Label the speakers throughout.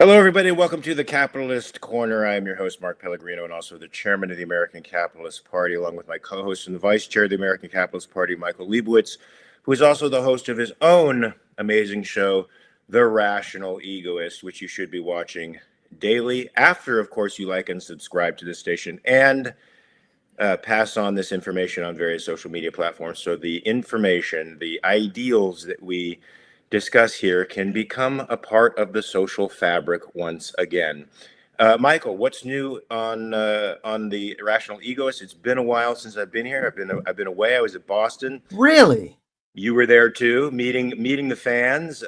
Speaker 1: Hello, everybody. Welcome to the Capitalist Corner. I am your host, Mark Pellegrino, and also the chairman of the American Capitalist Party, along with my co-host and the vice chair of the American Capitalist Party, Michael Liebowitz, who is also the host of his own amazing show, The Rational Egoist, which you should be watching daily after, of course, you like and subscribe to this station and pass on this information on various social media platforms. So the information, the ideals that we discuss here can become a part of the social fabric once again. Michael, what's new on the Rational Egoist? It's been a while since I've been here. I've been away. I was at Boston.
Speaker 2: Really?
Speaker 1: You were there too, meeting the fans.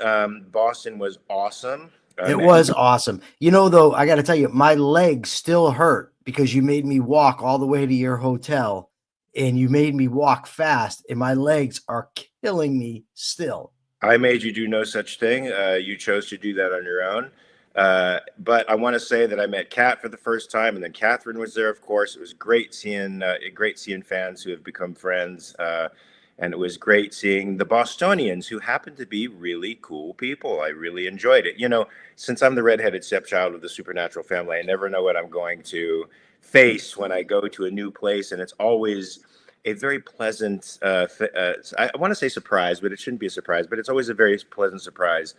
Speaker 1: Boston was awesome.
Speaker 2: It was awesome. You know, though, I got to tell you, my legs still hurt because you made me walk all the way to your hotel, and you made me walk fast, and my legs are killing me still.
Speaker 1: I made you do no such thing. You chose to do that on your own. But I want to say that I met Kat for the first time, and then Catherine was there, of course. It was great seeing fans who have become friends. And it was great seeing the Bostonians, who happen to be really cool people. I really enjoyed it. You know, since I'm the redheaded stepchild of the supernatural family, I never know what I'm going to face when I go to a new place. And it's always a very pleasant, I want to say surprise, but it shouldn't be a surprise, but it's always a very pleasant surprise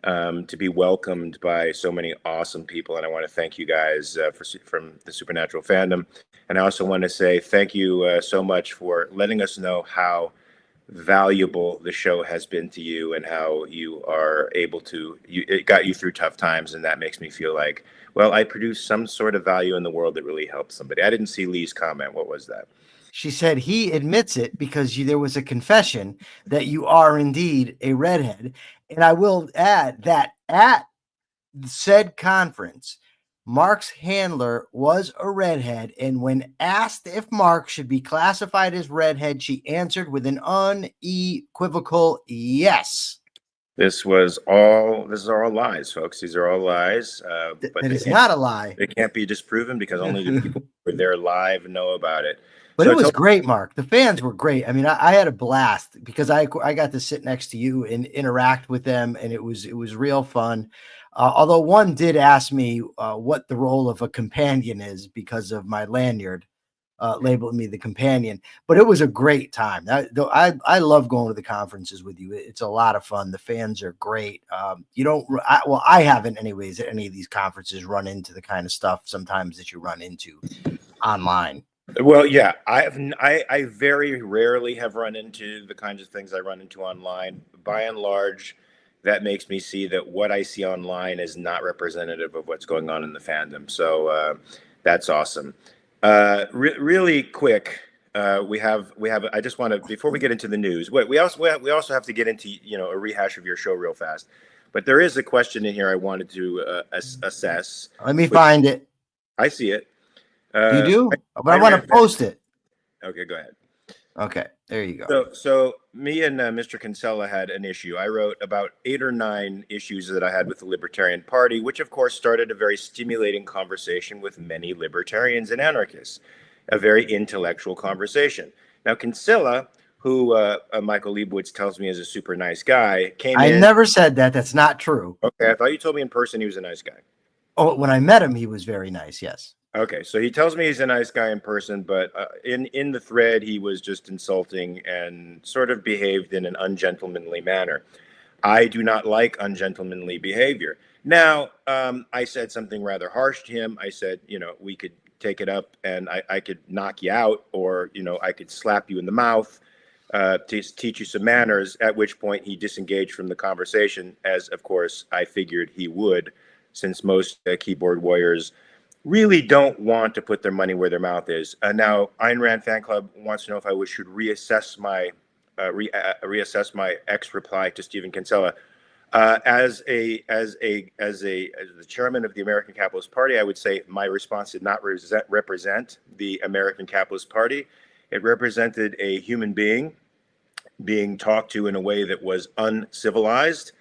Speaker 1: to be welcomed by so many awesome people. And I want to thank you guys from the Supernatural fandom. And I also want to say thank you so much for letting us know how valuable the show has been to you and how you are able to, it got you through tough times. And that makes me feel like, well, I produce some sort of value in the world that really helps somebody. I didn't see Lee's comment. What was that?
Speaker 2: She said he admits it because there was a confession that you are indeed a redhead. And I will add that at said conference, Mark's handler was a redhead. And when asked if Mark should be classified as redhead, she answered with an unequivocal yes.
Speaker 1: This is all lies, folks. These are all lies.
Speaker 2: But it's not a lie.
Speaker 1: It can't be disproven because only the people who are there live know about it.
Speaker 2: But it was great, Mark. The fans were great. I mean, I had a blast because I got to sit next to you and interact with them, and it was real fun. Although one did ask me what the role of a companion is because of my lanyard labeling me the companion. But it was a great time. I love going to the conferences with you. It's a lot of fun. The fans are great. I haven't anyways at any of these conferences run into the kind of stuff sometimes that you run into online.
Speaker 1: Well, yeah, I very rarely have run into the kinds of things I run into online. By and large, that makes me see that what I see online is not representative of what's going on in the fandom. So that's awesome. Really quick, we have. I just want to, before we get into the news, we also have to get into a rehash of your show real fast. But there is a question in here I wanted to assess.
Speaker 2: Let me find it.
Speaker 1: I see it.
Speaker 2: You do? But I want to post it.
Speaker 1: Okay, go ahead.
Speaker 2: Okay, there you go.
Speaker 1: So me and Mr. Kinsella had an issue. I wrote about 8 or 9 issues that I had with the Libertarian Party, which of course started a very stimulating conversation with many libertarians and anarchists, a very intellectual conversation. Now, Kinsella, who Michael Liebowitz tells me is a super nice guy, came in.
Speaker 2: I never said that. That's not true.
Speaker 1: Okay, I thought you told me in person he was a nice guy.
Speaker 2: Oh, when I met him, he was very nice, yes.
Speaker 1: Okay, so he tells me he's a nice guy in person, but in the thread, he was just insulting and sort of behaved in an ungentlemanly manner. I do not like ungentlemanly behavior. Now, I said something rather harsh to him. I said, we could take it up and I could knock you out, or, I could slap you in the mouth to teach you some manners, at which point he disengaged from the conversation, as, of course, I figured he would, since most keyboard warriors really don't want to put their money where their mouth is. Now, Ayn Rand Fan Club wants to know if I should reassess my ex reply to Stephan Kinsella. As the chairman of the American Capitalist Party, I would say my response did not represent the American Capitalist Party. It represented a human being being talked to in a way that was uncivilized,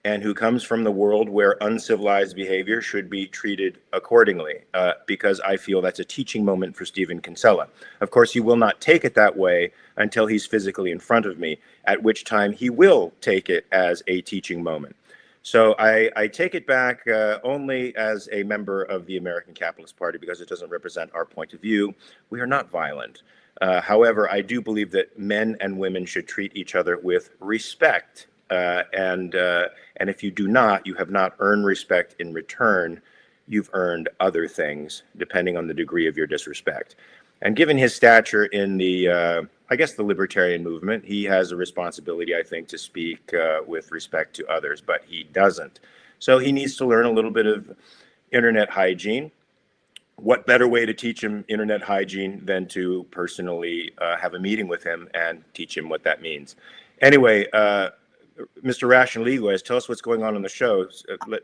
Speaker 1: and who comes from the world where uncivilized behavior should be treated accordingly, because I feel that's a teaching moment for Stephan Kinsella. Of course, he will not take it that way until he's physically in front of me, at which time he will take it as a teaching moment. So I take it back only as a member of the American Capitalist Party because it doesn't represent our point of view. We are not violent. However, I do believe that men and women should treat each other with respect. And if you do not, you have not earned respect in return. You've earned other things, depending on the degree of your disrespect. And given his stature in the, I guess, the libertarian movement, he has a responsibility, I think, to speak with respect to others, but he doesn't. So he needs to learn a little bit of internet hygiene. What better way to teach him internet hygiene than to personally have a meeting with him and teach him what that means? Anyway, Mr. Rational Egoist, tell us what's going on the show.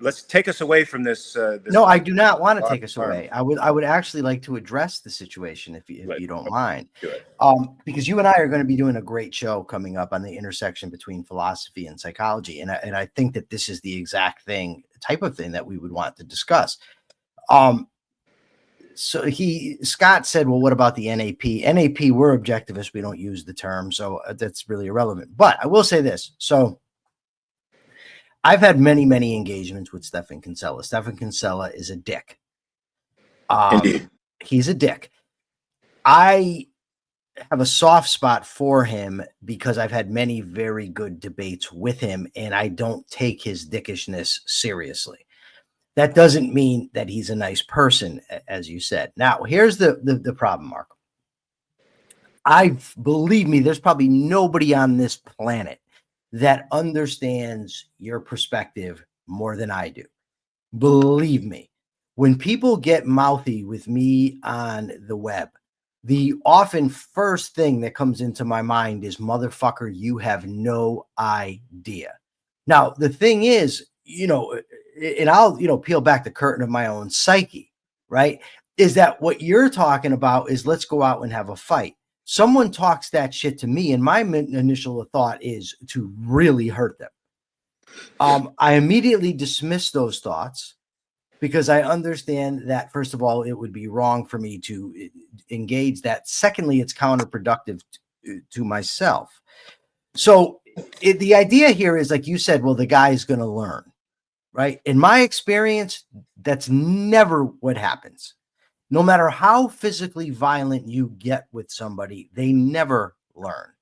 Speaker 1: Let's take us away from this.
Speaker 2: No, I do not want to take us away. I would actually like to address the situation if you don't mind.
Speaker 1: Do it.
Speaker 2: Because you and I are going to be doing a great show coming up on the intersection between philosophy and psychology, and I think that this is the exact type of thing that we would want to discuss. So Scott said, well, what about the NAP? NAP, we're objectivists. We don't use the term, so that's really irrelevant. But I will say this. So I've had many, many engagements with Stephan Kinsella. Stephan Kinsella is a dick.
Speaker 1: Indeed.
Speaker 2: He's a dick. I have a soft spot for him because I've had many very good debates with him, and I don't take his dickishness seriously. That doesn't mean that he's a nice person, as you said. Now, here's the problem, Mark. Believe me, there's probably nobody on this planet that understands your perspective more than I do. Believe me, when people get mouthy with me on the web, the often first thing that comes into my mind is, motherfucker, you have no idea. Now, the thing is, and I'll, peel back the curtain of my own psyche, right? Is that what you're talking about is let's go out and have a fight. Someone talks that shit to me, and my initial thought is to really hurt them. I immediately dismiss those thoughts because I understand that, first of all, it would be wrong for me to engage that. Secondly, it's counterproductive to myself. So the idea here is, like you said, well, the guy's going to learn, right? In my experience, that's never what happens. No matter how physically violent you get with somebody, they never learn.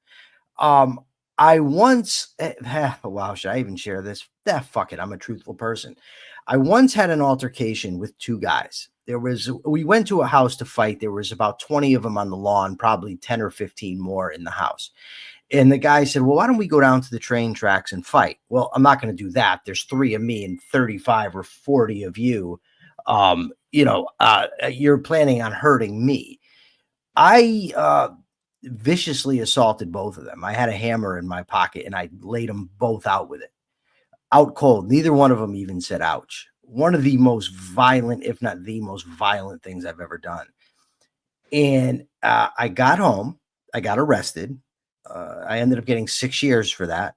Speaker 2: I once, wow, should I even share this? Fuck it. I'm a truthful person. I once had an altercation with two guys. We went to a house to fight. There was about 20 of them on the lawn, probably 10 or 15 more in the house. And the guy said, well, why don't we go down to the train tracks and fight? Well, I'm not going to do that. There's 3 of me and 35 or 40 of you. You're planning on hurting me. I viciously assaulted both of them. I had a hammer in my pocket and I laid them both out with it. Out cold. Neither one of them even said ouch. One of the most violent, if not the most violent things I've ever done. And I got home. I got arrested. I ended up getting 6 years for that.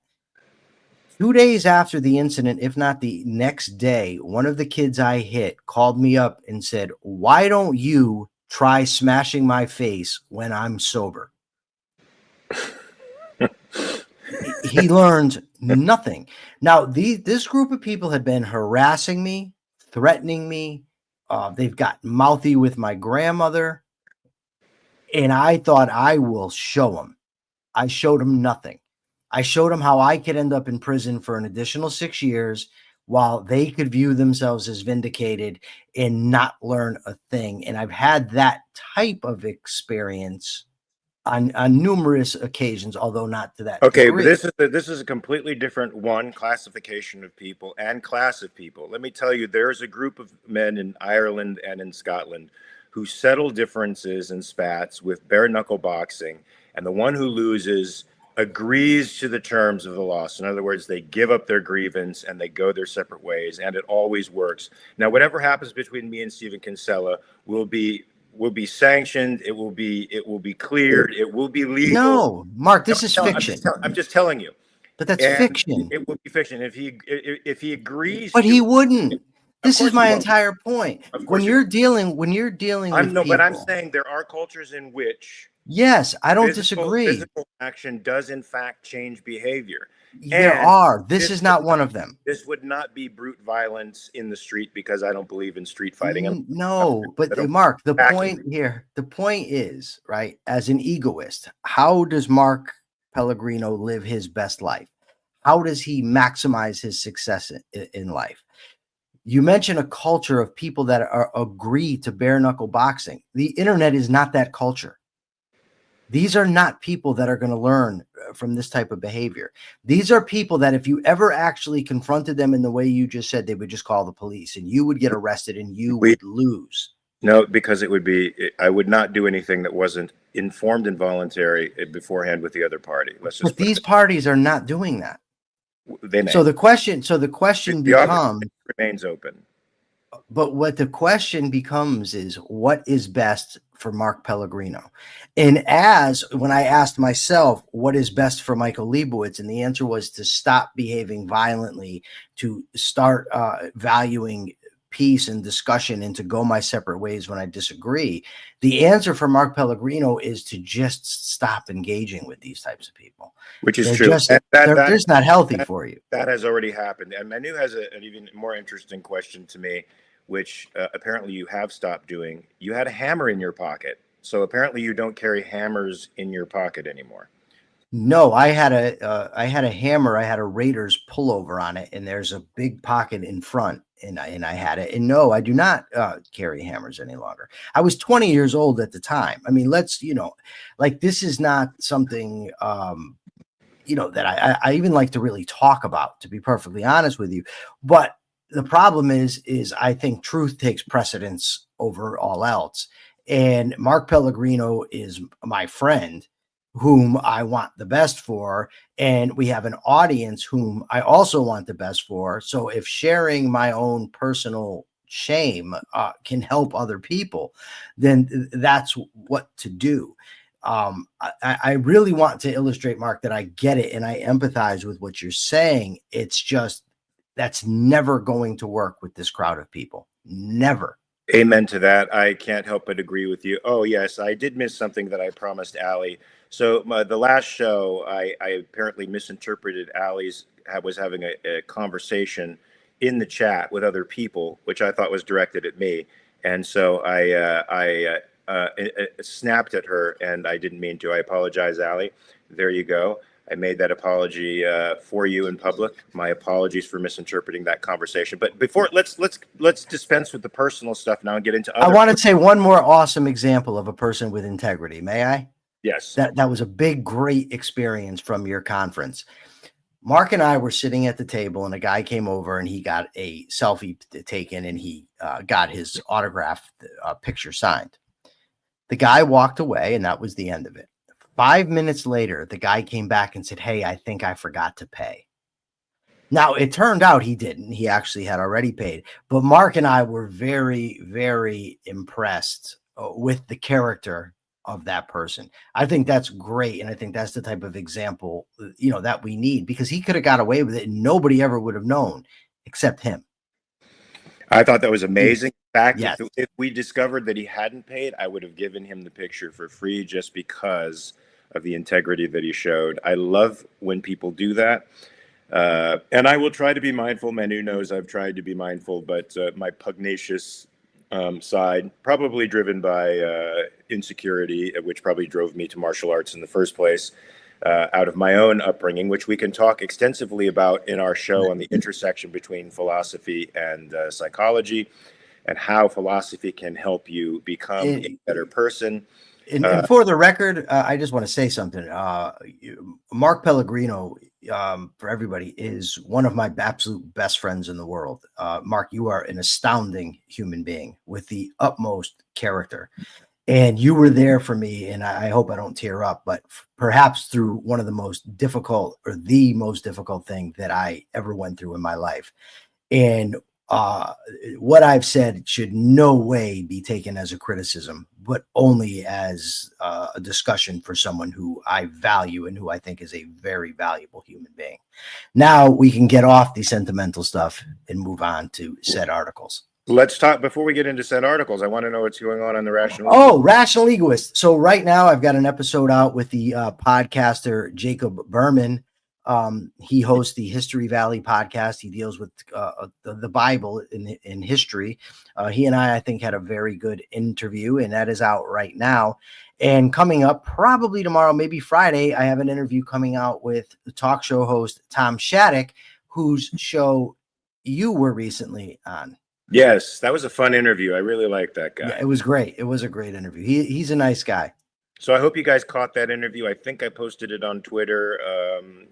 Speaker 2: 2 days after the incident, if not the next day, one of the kids I hit called me up and said, why don't you try smashing my face when I'm sober? He learned nothing. Now, this group of people had been harassing me, threatening me. They've got mouthy with my grandmother. And I thought, I will show them. I showed them nothing. I showed them how I could end up in prison for an additional 6 years while they could view themselves as vindicated and not learn a thing. And I've had that type of experience on numerous occasions, although not to that
Speaker 1: Okay,
Speaker 2: degree.
Speaker 1: but this is a completely different classification of people and class of people. Let me tell you, there's a group of men in Ireland and in Scotland who settle differences and spats with bare knuckle boxing, and the one who loses agrees to the terms of the loss. In other words, they give up their grievance and they go their separate ways, and it always works. Now, whatever happens between me and Stephan Kinsella will be sanctioned. It will be cleared. It will be legal.
Speaker 2: No, Mark, this is fiction.
Speaker 1: I'm just telling you.
Speaker 2: But that's fiction.
Speaker 1: It will be fiction if he agrees.
Speaker 2: But he wouldn't. This is my
Speaker 1: he won't.
Speaker 2: entire point. When you're dealing with people,
Speaker 1: but I'm saying there are cultures in which
Speaker 2: yes, I don't disagree.
Speaker 1: Physical action does in fact change behavior.
Speaker 2: There are. This is not one of them.
Speaker 1: This would not be brute violence in the street because I don't believe in street fighting.
Speaker 2: No, but Mark, the point is, right, as an egoist, how does Mark Pellegrino live his best life? How does he maximize his success in life? You mentioned a culture of people that agree to bare knuckle boxing. The internet is not that culture. These are not people that are going to learn from this type of behavior. These are people that if you ever actually confronted them in the way you just said, they would just call the police and you would get arrested and you would lose.
Speaker 1: No, because I would not do anything that wasn't informed and voluntary beforehand with the other party.
Speaker 2: But these parties are not doing that.
Speaker 1: They may.
Speaker 2: So the question becomes,
Speaker 1: remains open.
Speaker 2: But what the question becomes is, what is best for Mark Pellegrino? And when I asked myself, what is best for Michael Liebowitz? And the answer was to stop behaving violently, to start valuing peace and discussion, and to go my separate ways when I disagree. The answer for Mark Pellegrino is to just stop engaging with these types of people.
Speaker 1: Which is true.
Speaker 2: They're just not healthy for you.
Speaker 1: That has already happened. And Manu has an even more interesting question to me, which apparently you have stopped doing. You had a hammer in your pocket. So apparently you don't carry hammers in your pocket anymore.
Speaker 2: No, I had a hammer. I had a Raiders pullover on it, and there's a big pocket in front, and I had it. And no, I do not carry hammers any longer. I was 20 years old at the time. I mean, this is not something that I even like to really talk about, to be perfectly honest with you. But the problem is I think truth takes precedence over all else. And Mark Pellegrino is my friend, whom I want the best for. And we have an audience whom I also want the best for. So if sharing my own personal shame can help other people, then that's what to do. I really want to illustrate, Mark, that I get it and I empathize with what you're saying. It's just, that's never going to work with this crowd of people. Never.
Speaker 1: Amen to that. I can't help but agree with you. Oh, yes, I did miss something that I promised Allie. So the last show, I apparently misinterpreted Allie's was having a conversation in the chat with other people, which I thought was directed at me. And so I snapped at her, and I didn't mean to. I apologize, Allie. There you go. I made that apology for you in public. My apologies for misinterpreting that conversation. But before, let's dispense with the personal stuff now and get into other.
Speaker 2: I want to say one more awesome example of a person with integrity. May I?
Speaker 1: Yes.
Speaker 2: That was a great experience from your conference. Mark and I were sitting at the table, and a guy came over and he got a selfie taken, and he got his autograph picture signed. The guy walked away, and that was the end of it. 5 minutes later, the guy came back and said, "Hey, I think I forgot to pay." Now, it turned out he didn't. He actually had already paid. But Mark and I were very, very impressed with the character of that person. I think that's great. And I think that's the type of example, that we need, because he could have got away with it and nobody ever would have known except him.
Speaker 1: I thought that was amazing. In fact,
Speaker 2: yes.
Speaker 1: if we discovered that he hadn't paid, I would have given him the picture for free just because of the integrity that he showed. I love when people do that. And I will try to be mindful. Manu knows I've tried to be mindful, but my pugnacious side, probably driven by insecurity, which probably drove me to martial arts in the first place, out of my own upbringing, which we can talk extensively about in our show on the intersection between philosophy and psychology, and how philosophy can help you become a better person.
Speaker 2: And for the record, I just want to say something. Mark Pellegrino, for everybody, is one of my absolute best friends in the world. Mark, you are an astounding human being with the utmost character. And you were there for me, and I hope I don't tear up, but perhaps through one of the most difficult, or the most difficult thing that I ever went through in my life. And what I've said should no way be taken as a criticism, but only as a discussion for someone who I value and who I think is a very valuable human being. Now we can get off the sentimental stuff and move on to said articles.
Speaker 1: Let's talk, before we get into said articles, I want to know what's going on the Rational.
Speaker 2: Oh, Rational Egoist. So right now I've got an episode out with the podcaster Jacob Berman. He hosts the History Valley podcast. He deals with the Bible in history. He and I think, had a very good interview, and that is out right now. And coming up probably tomorrow, maybe Friday, I have an interview coming out with the talk show host Tom Shattuck, whose show you were recently on.
Speaker 1: Yes, that was a fun interview. I really liked that guy.
Speaker 2: Yeah, it was great. It was a great interview. He's a nice guy.
Speaker 1: So I hope you guys caught that interview. I think I posted it on Twitter.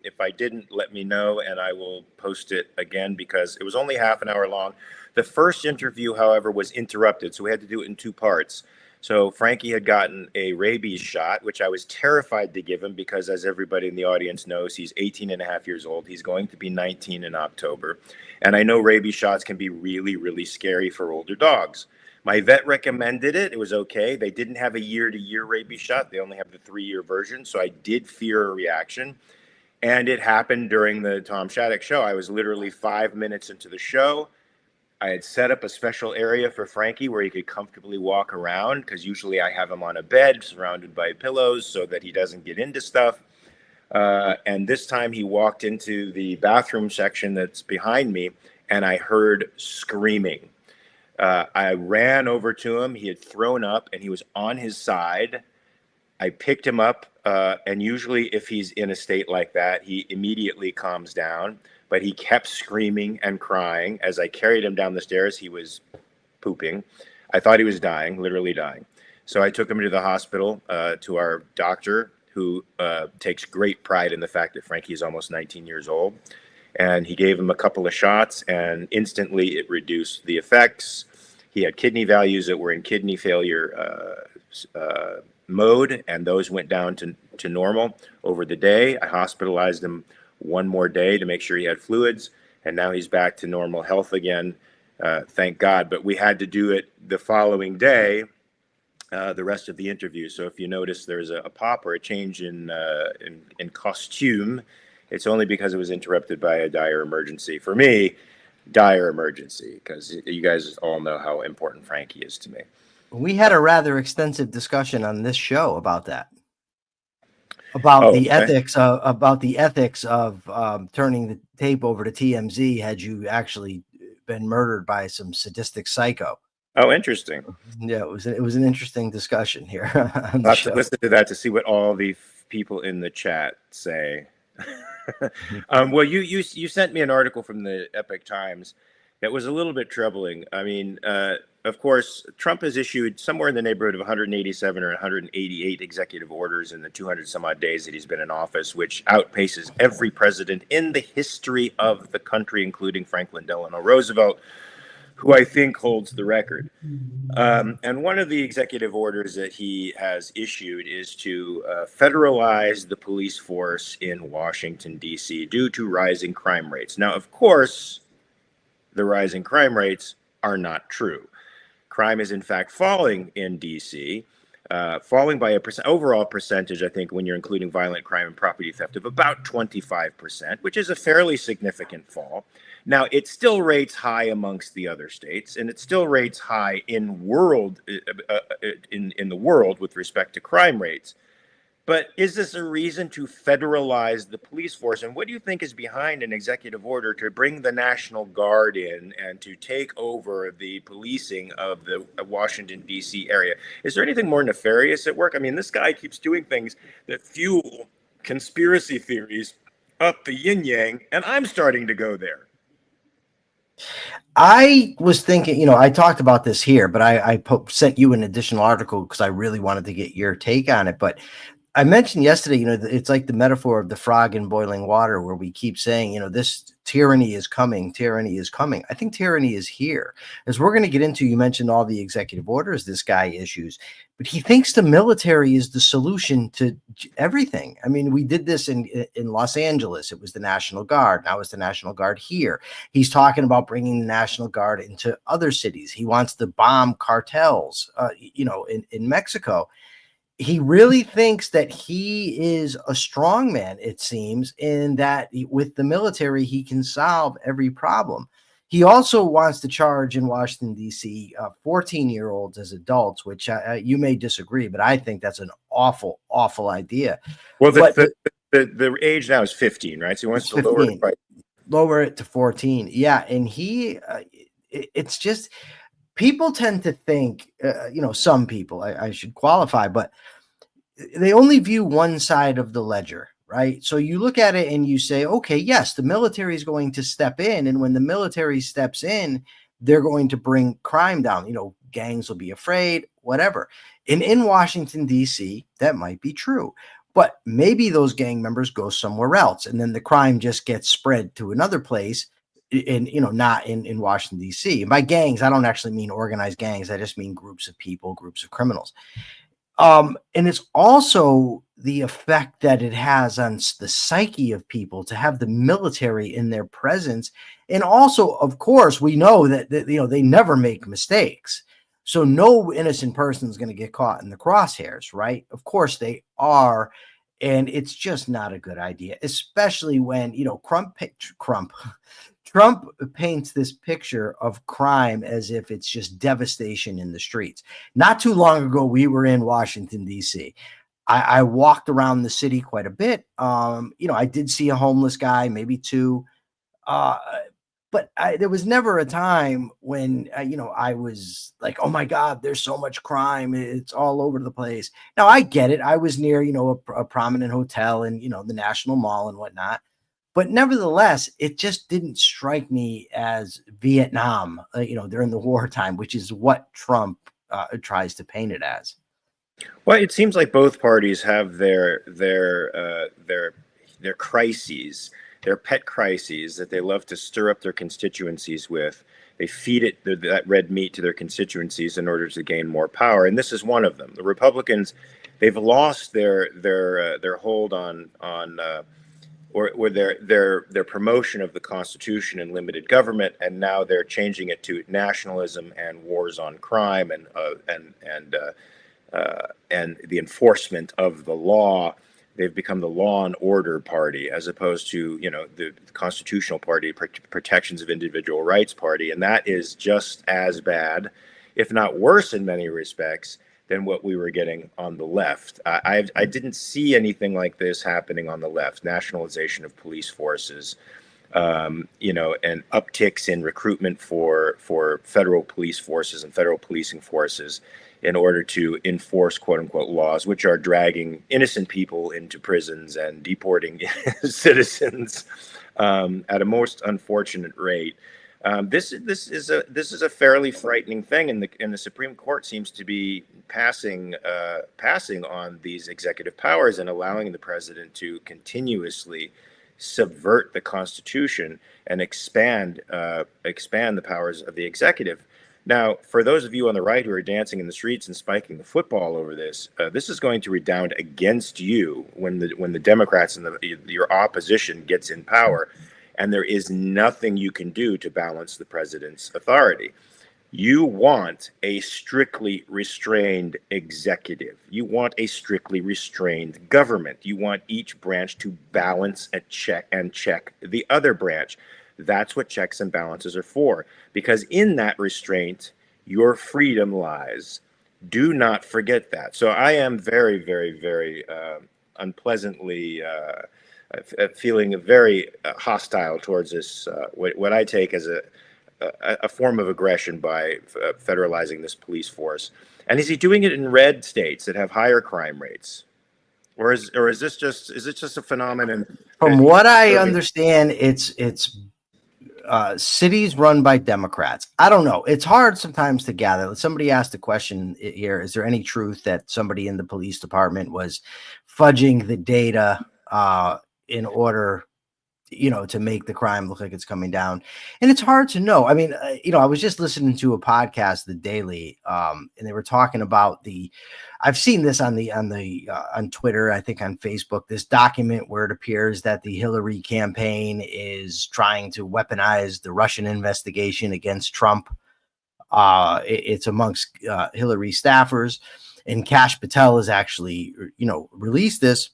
Speaker 1: If I didn't, let me know, and I will post it again, because it was only half an hour long. The first interview, however, was interrupted, so we had to do it in two parts. So Frankie had gotten a rabies shot, which I was terrified to give him because, as everybody in the audience knows, he's 18 and a half years old. He's going to be 19 in October. And I know rabies shots can be really, really scary for older dogs. My vet recommended it. It was okay. They didn't have a year-to-year rabies shot. They only have the 3-year version. So I did fear a reaction. And it happened during the Tom Shattuck show. I was literally 5 minutes into the show. I had set up a special area for Frankie where he could comfortably walk around, because usually I have him on a bed surrounded by pillows so that he doesn't get into stuff. And this time he walked into the bathroom section that's behind me, and I heard screaming. I ran over to him. He had thrown up and he was on his side. I picked him up, and usually if he's in a state like that, he immediately calms down. But he kept screaming and crying. As I carried him down the stairs, he was pooping. I thought he was dying, literally dying. So I took him to the hospital, to our doctor, who takes great pride in the fact that Frankie is almost 19 years old. And he gave him a couple of shots, and instantly it reduced the effects. He had kidney values that were in kidney failure mode, and those went down to normal over the day. I hospitalized him one more day to make sure he had fluids, and now he's back to normal health again, thank God. But we had to do it the following day, the rest of the interview. So if you notice there's a pop or a change in costume, it's only because it was interrupted by a dire emergency. For me, dire emergency, because you guys all know how important Frankie is to me.
Speaker 2: We had a rather extensive discussion on this show about that. About the ethics of turning the tape over to TMZ had you actually been murdered by some sadistic psycho.
Speaker 1: Oh, interesting.
Speaker 2: Yeah, it was an interesting discussion here.
Speaker 1: I'll have to listen to that to see what all the people in the chat say. Well, you sent me an article from the Epoch Times that was a little bit troubling. I mean, of course, Trump has issued somewhere in the neighborhood of 187 or 188 executive orders in the 200 some odd days that he's been in office, which outpaces every president in the history of the country, including Franklin Delano Roosevelt, who I think holds the record. And one of the executive orders that he has issued is to federalize the police force in Washington, D.C. due to rising crime rates. Now, of course, the rising crime rates are not true. Crime is in fact falling in DC, falling by overall percentage, I think, when you're including violent crime and property theft, of about 25%, which is a fairly significant fall. Now, it still rates high amongst the other states, and it still rates high in the world with respect to crime rates. But is this a reason to federalize the police force? And what do you think is behind an executive order to bring the National Guard in and to take over the policing of the Washington, D.C. area? Is there anything more nefarious at work? I mean, this guy keeps doing things that fuel conspiracy theories up the yin-yang, and I'm starting to go there.
Speaker 2: I was thinking, I talked about this here, but I sent you an additional article because I really wanted to get your take on it. But I mentioned yesterday, it's like the metaphor of the frog in boiling water, where we keep saying, this tyranny is coming. Tyranny is coming. I think tyranny is here. As we're going to get into, you mentioned all the executive orders this guy issues, but he thinks the military is the solution to everything. I mean, we did this in Los Angeles. It was the National Guard. Now it's the National Guard here. He's talking about bringing the National Guard into other cities. He wants to bomb cartels, in Mexico. He really thinks that he is a strong man, it seems, in that with the military, he can solve every problem. He also wants to charge in Washington, D.C., 14-year-olds as adults, which you may disagree, but I think that's an awful, awful idea.
Speaker 1: Well, the the age now is 15, right? So he wants
Speaker 2: It's
Speaker 1: to lower it
Speaker 2: 15.
Speaker 1: by.
Speaker 2: Lower it to 14. Yeah, and it's just people tend to think, some people, I should qualify, but they only view one side of the ledger, right? So you look at it and you say, okay, yes, the military is going to step in. And when the military steps in, they're going to bring crime down. Gangs will be afraid, whatever. And in Washington, D.C., that might be true. But maybe those gang members go somewhere else. And then the crime just gets spread to another place not in Washington, D.C. And by gangs, I don't actually mean organized gangs. I just mean groups of people, groups of criminals. And it's also the effect that it has on the psyche of people to have the military in their presence. And also, of course, we know that they never make mistakes. So no innocent person is going to get caught in the crosshairs, right? Of course they are. And it's just not a good idea, especially when, Trump paints this picture of crime as if it's just devastation in the streets. Not too long ago, we were in Washington, D.C. I walked around the city quite a bit. I did see a homeless guy, maybe two. But there was never a time when, I was like, oh my God, there's so much crime. It's all over the place. Now, I get it. I was near, a prominent hotel and, the National Mall and whatnot. But nevertheless, it just didn't strike me as Vietnam, during the wartime, which is what Trump tries to paint it as.
Speaker 1: Well, it seems like both parties have their crises, their pet crises that they love to stir up their constituencies with. They feed that red meat to their constituencies in order to gain more power, and this is one of them. The Republicans, they've lost their hold on or their promotion of the Constitution and limited government, and now they're changing it to nationalism and wars on crime and the enforcement of the law. They've become the law and order party as opposed to the constitutional party, protections of individual rights party, and that is just as bad, if not worse, in many respects than what we were getting on the left. I didn't see anything like this happening on the left. Nationalization of police forces, and upticks in recruitment for federal police forces and federal policing forces in order to enforce quote unquote laws, which are dragging innocent people into prisons and deporting citizens at a most unfortunate rate. This is a fairly frightening thing, and the Supreme Court seems to be passing on these executive powers and allowing the president to continuously subvert the Constitution and expand the powers of the executive. Now, for those of you on the right who are dancing in the streets and spiking the football over this, this is going to redound against you when the Democrats and your opposition gets in power, and there is nothing you can do to balance the president's authority. You want a strictly restrained executive. You want a strictly restrained government. You want each branch to balance and check the other branch. That's what checks and balances are for, because in that restraint, your freedom lies. Do not forget that. So I am very, very, very unpleasantly feeling very hostile towards this, what I take as a form of aggression by federalizing this police force. And is he doing it in red states that have higher crime rates? Or is this just a phenomenon?
Speaker 2: From what I understand, it's cities run by Democrats. I don't know. It's hard sometimes to gather. Somebody asked a question here. Is there any truth that somebody in the police department was fudging the data in order, to make the crime look like it's coming down? And it's hard to know. I mean, I was just listening to a podcast, The Daily, and they were talking about I've seen this on Twitter, I think on Facebook, this document where it appears that the Hillary campaign is trying to weaponize the Russian investigation against Trump. It's amongst Hillary staffers, and Kash Patel has actually, released this.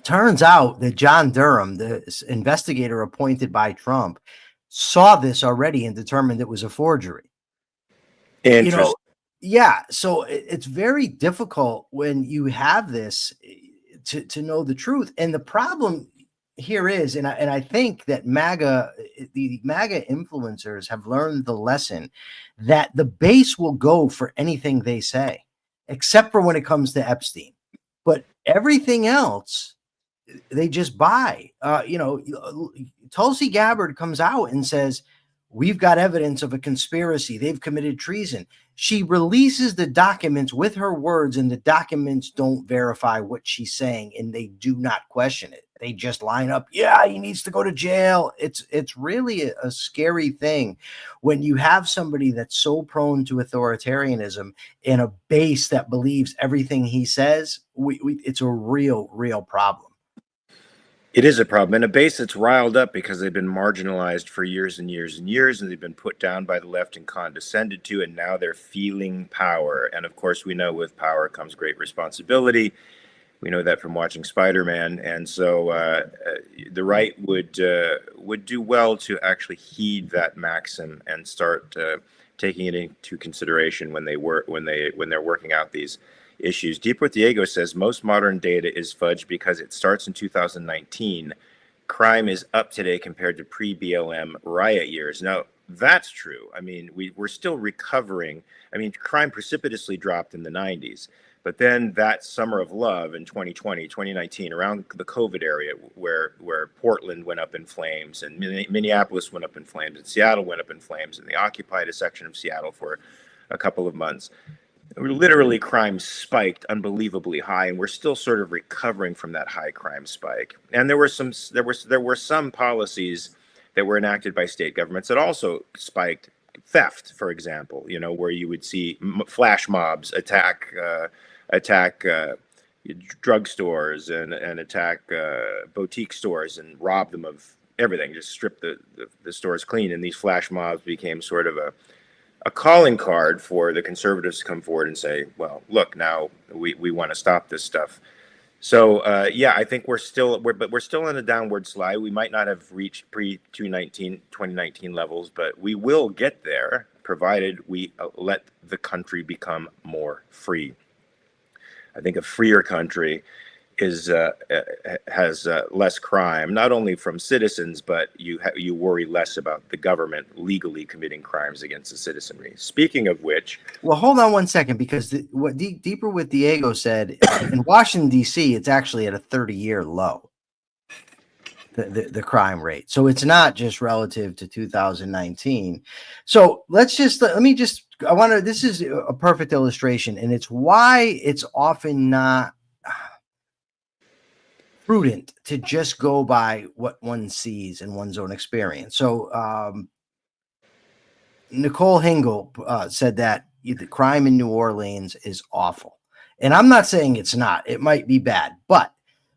Speaker 2: Turns out that John Durham, the investigator appointed by Trump, saw this already and determined it was a forgery.
Speaker 1: Interesting.
Speaker 2: Yeah. So it's very difficult when you have this. to know the truth. And the problem here is, and I think that the MAGA influencers have learned the lesson that the base will go for anything they say, except for when it comes to Epstein. But everything else, they just buy. Tulsi Gabbard comes out and says, we've got evidence of a conspiracy. They've committed treason. She releases the documents with her words, and the documents don't verify what she's saying, and they do not question it. They just line up. Yeah, he needs to go to jail. It's really a scary thing when you have somebody that's so prone to authoritarianism in a base that believes everything he says. It's a real problem.
Speaker 1: It is a problem, and a base that's riled up because they've been marginalized for years and years and years, and they've been put down by the left and condescended to, and now they're feeling power. And of course, we know with power comes great responsibility. We know that from watching Spider-Man, and so the right would do well to actually heed that maxim and start taking it into consideration when they're working out these issues. Deep with Diego says most modern data is fudged because it starts in 2019. Crime is up today compared to pre-BLM riot years. Now, that's true. I mean, we're still recovering. I mean, crime precipitously dropped in the 90s. But then that summer of love in 2020, 2019, around the COVID area, where Portland went up in flames and Minneapolis went up in flames and Seattle went up in flames, and they occupied a section of Seattle for a couple of months. Literally, crime spiked unbelievably high, and we're still sort of recovering from that high crime spike. And there were some policies that were enacted by state governments that also spiked theft, for example. Where you would see flash mobs attack drugstores and attack boutique stores and rob them of everything, just strip the stores clean. And these flash mobs became sort of a calling card for the conservatives to come forward and say, well, look, now we want to stop this stuff. So I think we're still in a downward slide. We might not have reached pre-2019 levels, but we will get there, provided we let the country become more free. I think a freer country has less crime, not only from citizens, but you worry less about the government legally committing crimes against the citizenry. Speaking of which,
Speaker 2: well, hold on one second, because what Deeper with Diego said, in Washington D.C., it's actually at a 30-year low. The crime rate, so it's not just relative to 2019. So this is a perfect illustration, and it's why it's often not prudent to just go by what one sees in one's own experience. So Nicole Hingle said that the crime in New Orleans is awful. And I'm not saying it's not. It might be bad. But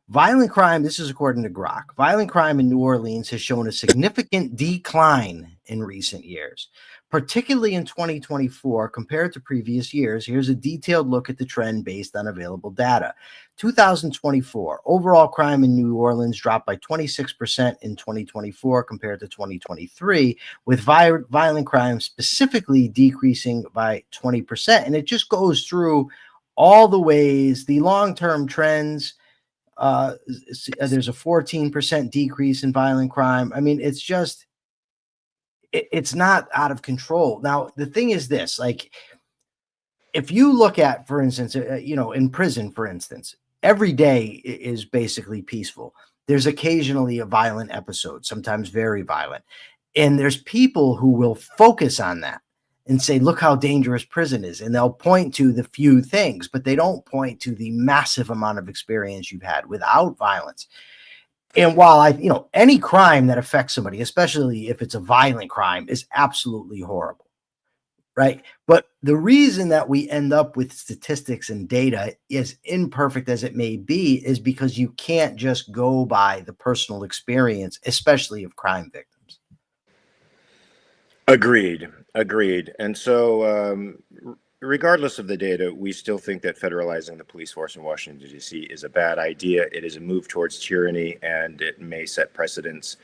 Speaker 2: violent crime, this is according to Grok, violent crime in New Orleans has shown a significant decline in recent years, particularly in 2024 compared to previous years. Here's a detailed look at the trend based on available data. 2024, overall crime in New Orleans dropped by 26% in 2024 compared to 2023, with violent crime specifically decreasing by 20%. And it just goes through all the ways, the long-term trends. There's a 14% decrease in violent crime. I mean, it's just, it's not out of control. Now, the thing is this, like, if you look at, for instance, in prison, for instance, every day is basically peaceful. There's occasionally a violent episode, sometimes very violent. And there's people who will focus on that and say, look how dangerous prison is. And they'll point to the few things, but they don't point to the massive amount of experience you've had without violence. And while any crime that affects somebody, especially if it's a violent crime, is absolutely horrible, right? But the reason that we end up with statistics and data, as imperfect as it may be, is because you can't just go by the personal experience, especially of crime victims.
Speaker 1: Agreed. And so regardless of the data, we still think that federalizing the police force in Washington, D.C. is a bad idea. It is a move towards tyranny, and it may set precedents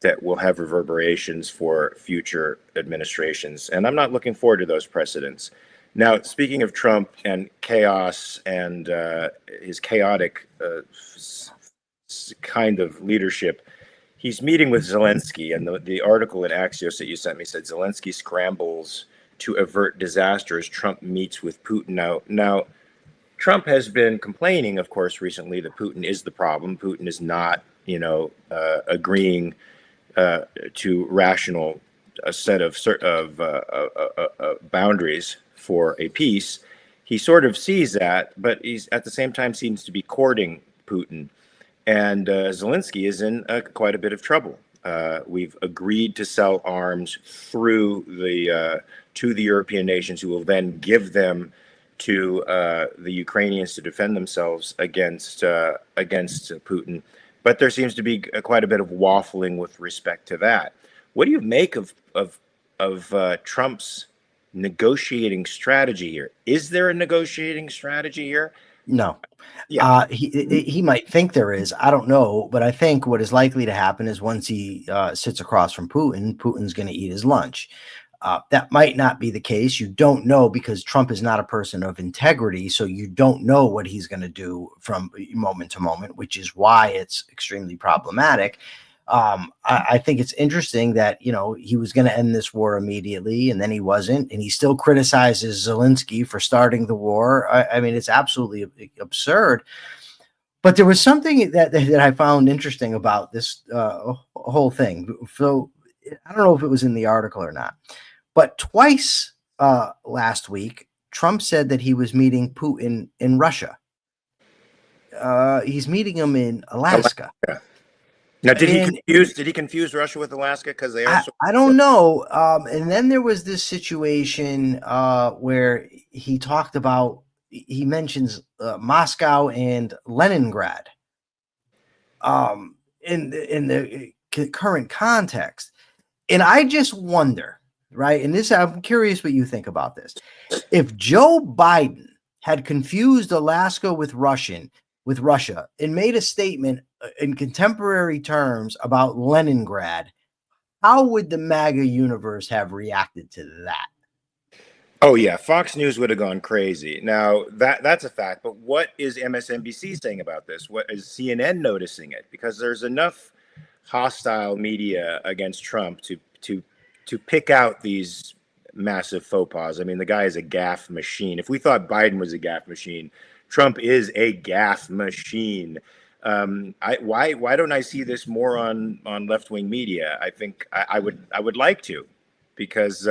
Speaker 1: that will have reverberations for future administrations. And I'm not looking forward to those precedents. Now, speaking of Trump and chaos and his chaotic kind of leadership, he's meeting with Zelensky, and the article in Axios that you sent me said Zelensky scrambles to avert disaster as Trump meets with Putin. Now, Trump has been complaining, of course, recently that Putin is the problem. Putin is not, agreeing to rational a set of boundaries for a peace. He sort of sees that, but he's at the same time seems to be courting Putin. And Zelensky is in quite a bit of trouble. We've agreed to sell arms through to the European nations, who will then give them to the Ukrainians to defend themselves against Putin. But there seems to be quite a bit of waffling with respect to that. What do you make of Trump's negotiating strategy here? Is there a negotiating strategy here?
Speaker 2: No.
Speaker 1: Yeah.
Speaker 2: He might think there is. I don't know, but I think what is likely to happen is once he sits across from Putin, Putin's going to eat his lunch. That might not be the case. You don't know, because Trump is not a person of integrity. So you don't know what he's going to do from moment to moment, which is why it's extremely problematic. I think it's interesting that, he was going to end this war immediately, and then he wasn't, and he still criticizes Zelensky for starting the war. I mean, it's absolutely absurd. But there was something that I found interesting about this whole thing. So I don't know if it was in the article or not, but twice last week, Trump said that he was meeting Putin in Russia. He's meeting him in Alaska.
Speaker 1: Now, did he confuse Russia with Alaska? Because they are.
Speaker 2: I don't know. And then there was this situation where he talked about. He mentions Moscow and Leningrad. In the current context, and I just wonder, right? And I'm curious what you think about this. If Joe Biden had confused Alaska with Russia and made a statement in contemporary terms about Leningrad, how would the MAGA universe have reacted to that?
Speaker 1: Oh yeah, Fox News would have gone crazy. Now that's a fact, but what is MSNBC saying about this? What is CNN noticing it? Because there's enough hostile media against Trump to pick out these massive faux pas. I mean, the guy is a gaffe machine. If we thought Biden was a gaffe machine, Trump is a gaffe machine. Why don't I see this more on left-wing media? I think I would like to, because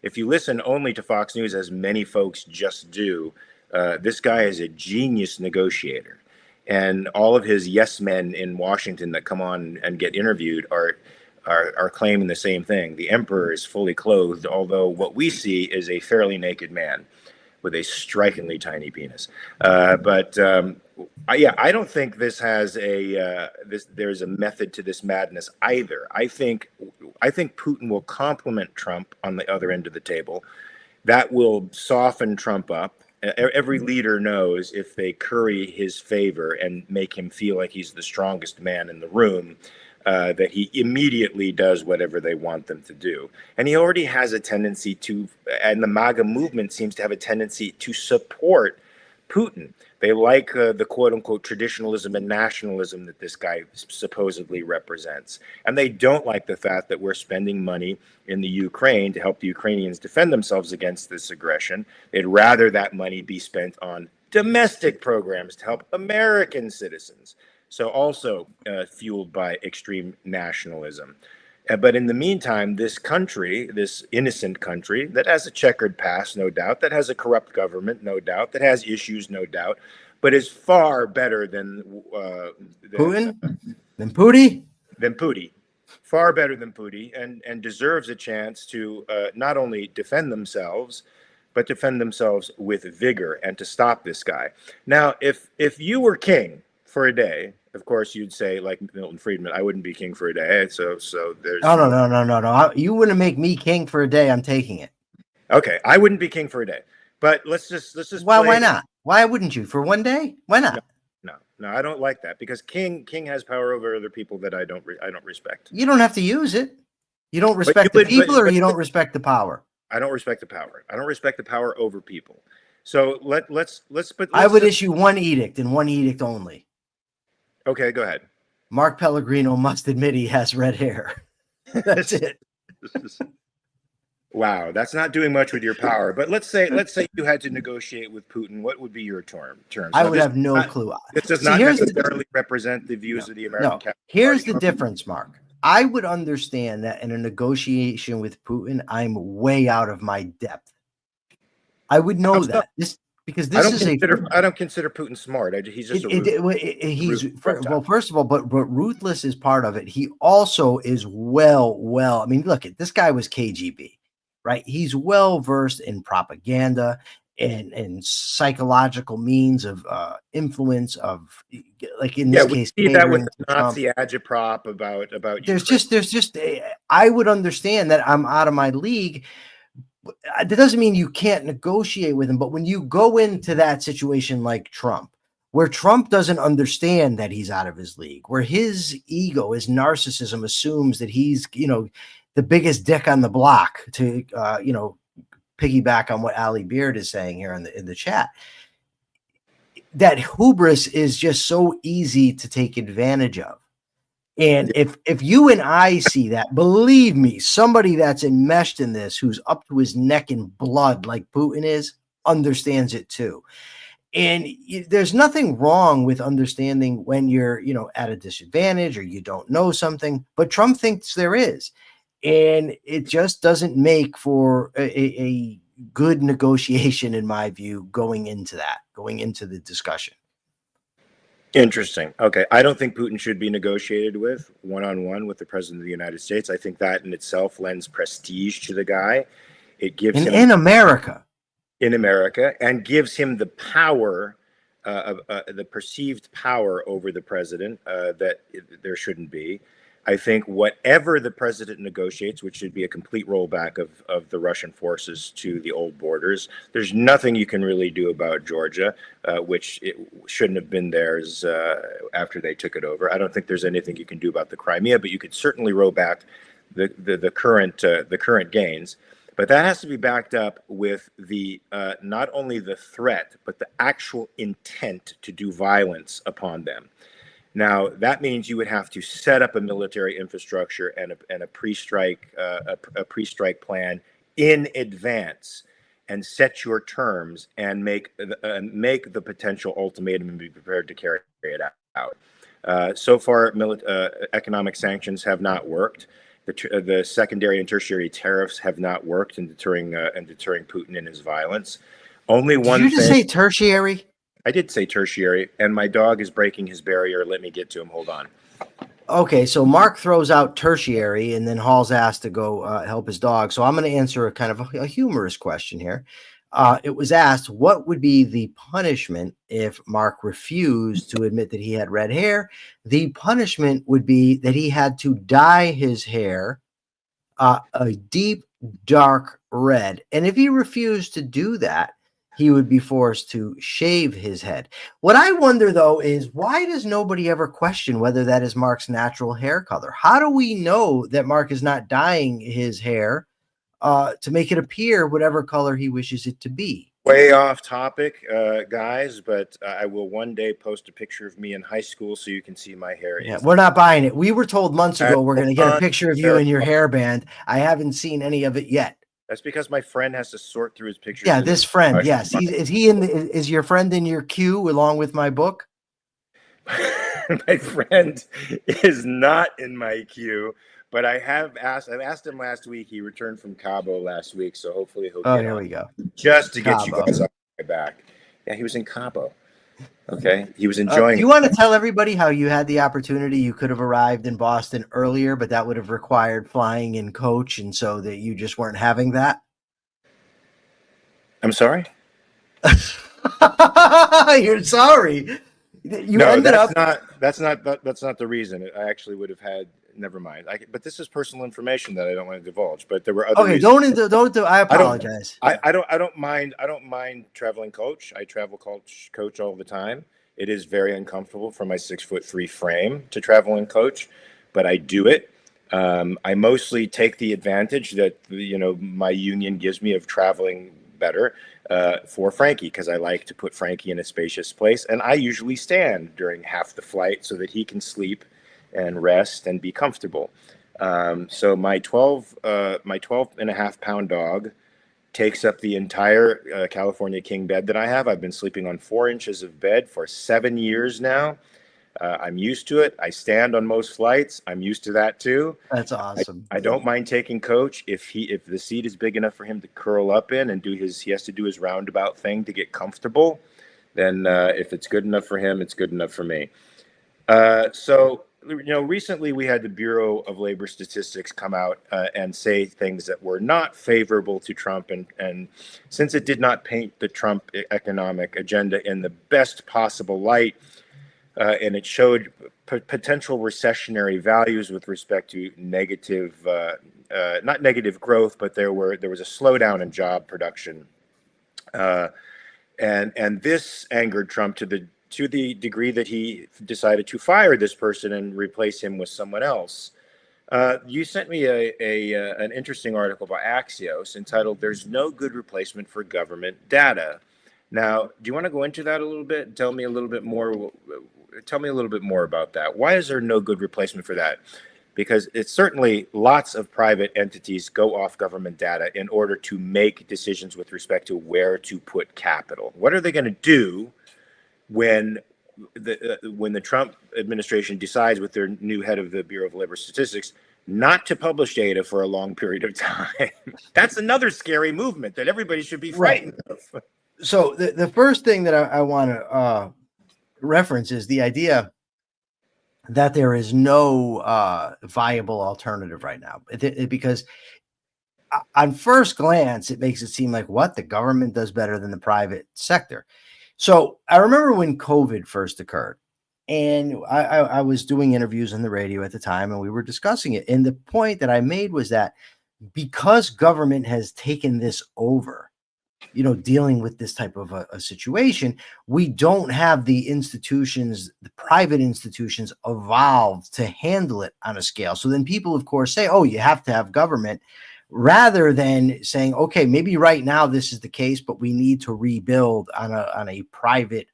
Speaker 1: if you listen only to Fox News, as many folks just do, this guy is a genius negotiator, and all of his yes men in Washington that come on and get interviewed are claiming the same thing. The emperor is fully clothed, although what we see is a fairly naked man with a strikingly tiny penis. I don't think this has there's a method to this madness either. I think Putin will complement Trump on the other end of the table. That will soften Trump up. Every leader knows if they curry his favor and make him feel like he's the strongest man in the room, that he immediately does whatever they want them to do. And he already has a tendency to, and the MAGA movement seems to have a tendency to support Putin. They like the quote-unquote traditionalism and nationalism that this guy supposedly represents. And they don't like the fact that we're spending money in the Ukraine to help the Ukrainians defend themselves against this aggression. They'd rather that money be spent on domestic programs to help American citizens. So also fueled by extreme nationalism. But in the meantime, this country, this innocent country that has a checkered past, no doubt, that has a corrupt government, no doubt, that has issues, no doubt, but is far better than
Speaker 2: Putin? Than Putin?
Speaker 1: Than Putin. Far better than Putin, and deserves a chance to not only defend themselves, but defend themselves with vigor and to stop this guy. Now, if you were king for a day, of course, you'd say, like Milton Friedman, I wouldn't be king for a day. So there's
Speaker 2: no. You wouldn't make me king for a day. I'm taking it.
Speaker 1: Okay, I wouldn't be king for a day, but let's just
Speaker 2: why not? Why wouldn't you for one day? Why not?
Speaker 1: No, I don't like that, because king has power over other people that I don't respect.
Speaker 2: You don't have to use it. You don't respect the people, or you don't respect the power.
Speaker 1: I don't respect the power. I don't respect the power over people. So let's
Speaker 2: I would issue one edict and one edict only.
Speaker 1: Okay, go ahead.
Speaker 2: Mark Pellegrino must admit he has red hair. That's it.
Speaker 1: Wow, that's not doing much with your power. But let's say you had to negotiate with Putin. What would be your terms?
Speaker 2: I would have no clue.
Speaker 1: This does not necessarily represent the views of the American Capital
Speaker 2: Here's
Speaker 1: Party.
Speaker 2: the difference, Mark. I would understand that in a negotiation with Putin, I'm way out of my depth. I would know that. I
Speaker 1: don't consider Putin smart. He's just
Speaker 2: well, first of all, but ruthless is part of it. He also is well. I mean, look, this guy was KGB, right? He's well versed in propaganda and psychological means of influence of, like in this case,
Speaker 1: we see that with the Nazi agitprop about.
Speaker 2: There's just I would understand that I'm out of my league. That doesn't mean you can't negotiate with him, but when you go into that situation like Trump, where Trump doesn't understand that he's out of his league, where his ego, his narcissism assumes that he's, the biggest dick on the block, to, piggyback on what Ali Beard is saying here in the chat, that hubris is just so easy to take advantage of. And if you and I see that, believe me, somebody that's enmeshed in this, who's up to his neck in blood like Putin is, understands it too. And there's nothing wrong with understanding when you're, at a disadvantage or you don't know something, but Trump thinks there is. And it just doesn't make for a good negotiation, in my view, going into the discussion.
Speaker 1: Interesting. Okay. I don't think Putin should be negotiated with one-on-one with the president of the United States. I think that in itself lends prestige to the guy. It gives him
Speaker 2: in America,
Speaker 1: and gives him the power, the perceived power over the president that there shouldn't be. I think whatever the president negotiates, which should be a complete rollback of the Russian forces to the old borders, there's nothing you can really do about Georgia, which it shouldn't have been theirs after they took it over. I don't think there's anything you can do about the Crimea, but you could certainly roll back the current gains. But that has to be backed up with the not only the threat, but the actual intent to do violence upon them. Now, that means you would have to set up a military infrastructure and a pre-strike plan in advance, and set your terms and make the potential ultimatum and be prepared to carry it out. So far, economic sanctions have not worked. The secondary and tertiary tariffs have not worked in deterring Putin and his violence. Only one.
Speaker 2: Did you just say tertiary?
Speaker 1: I did say tertiary, and my dog is breaking his barrier. Let me get to him. Hold on.
Speaker 2: Okay, so Mark throws out tertiary, and then Hall's asked to go help his dog. So I'm going to answer a kind of a humorous question here. It was asked, what would be the punishment if Mark refused to admit that he had red hair? The punishment would be that he had to dye his hair a deep, dark red. And if he refused to do that, he would be forced to shave his head. What I wonder, though, is why does nobody ever question whether that is Mark's natural hair color? How do we know that Mark is not dyeing his hair to make it appear whatever color he wishes it to be?
Speaker 1: Way off topic, guys, but I will one day post a picture of me in high school so you can see my hair.
Speaker 2: Yeah, we're not buying it. We were told months ago we're going to get a picture of you in your hairband. I haven't seen any of it yet.
Speaker 1: That's because my friend has to sort through his pictures.
Speaker 2: Yeah, this friend. Yes, is your friend in your queue along with my book?
Speaker 1: My friend is not in my queue, but I asked him last week. He returned from Cabo last week, so hopefully he'll.
Speaker 2: Oh, here we go.
Speaker 1: Just to get you guys off my back. Yeah, he was in Cabo. Okay, he was enjoying.
Speaker 2: Do you want to tell everybody how you had the opportunity? You could have arrived in Boston earlier, but that would have required flying in coach, and so that you just weren't having that.
Speaker 1: I'm sorry.
Speaker 2: You're sorry.
Speaker 1: That's not the reason. I actually would have had. Never mind. But this is personal information that I don't want to divulge. But there were other.
Speaker 2: Okay,
Speaker 1: reasons.
Speaker 2: don't. I apologize.
Speaker 1: I don't mind traveling coach. I travel coach all the time. It is very uncomfortable for my 6'3" frame to travel in coach, but I do it. I mostly take the advantage that my union gives me of traveling better for Frankie, because I like to put Frankie in a spacious place, and I usually stand during half the flight so that he can sleep and rest and be comfortable. So my 12.5 pound dog takes up the entire California king bed that I have. I've been sleeping on 4 inches of bed for 7 years now. I'm used to it. I stand on most flights. I'm used to that too.
Speaker 2: That's awesome.
Speaker 1: I don't mind taking coach if the seat is big enough for him to curl up in and he has to do his roundabout thing to get comfortable. Then if it's good enough for him, it's good enough for me. So recently we had the Bureau of Labor Statistics come out and say things that were not favorable to Trump, and since it did not paint the Trump economic agenda in the best possible light, and it showed potential recessionary values with respect to negative, not negative growth, but there was a slowdown in job production, and this angered Trump to the degree that he decided to fire this person and replace him with someone else. You sent me an interesting article by Axios entitled "There's No Good Replacement for Government Data." Now, do you want to go into that a little bit? Tell me a little bit more. Tell me a little bit more about that. Why is there no good replacement for that? Because it's certainly lots of private entities go off government data in order to make decisions with respect to where to put capital. What are they going to do when the Trump administration decides, with their new head of the Bureau of Labor Statistics, not to publish data for a long period of time? That's another scary movement that everybody should be frightened of.
Speaker 2: So the first thing that I want to reference is the idea that there is no viable alternative right now, because on first glance, it makes it seem like the government does better than the private sector. So I remember when COVID first occurred, and I was doing interviews on the radio at the time, and we were discussing it. And the point that I made was that because government has taken this over, dealing with this type of a situation, we don't have the institutions, the private institutions, evolved to handle it on a scale. So then people, of course, say, oh, you have to have government, rather than saying, okay, maybe right now this is the case, but we need to rebuild on a private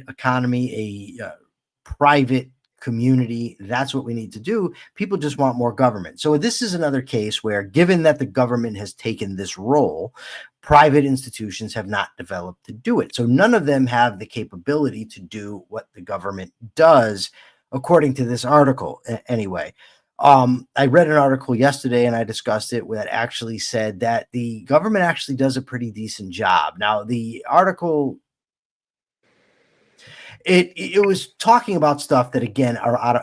Speaker 2: economy, a private community. That's what we need to do. People just want more government. So this is another case where, given that the government has taken this role, private institutions have not developed to do it. So none of them have the capability to do what the government does, according to this article. Anyway, I read an article yesterday and I discussed it, that actually said that the government actually does a pretty decent job. Now, the article, it was talking about stuff that, again,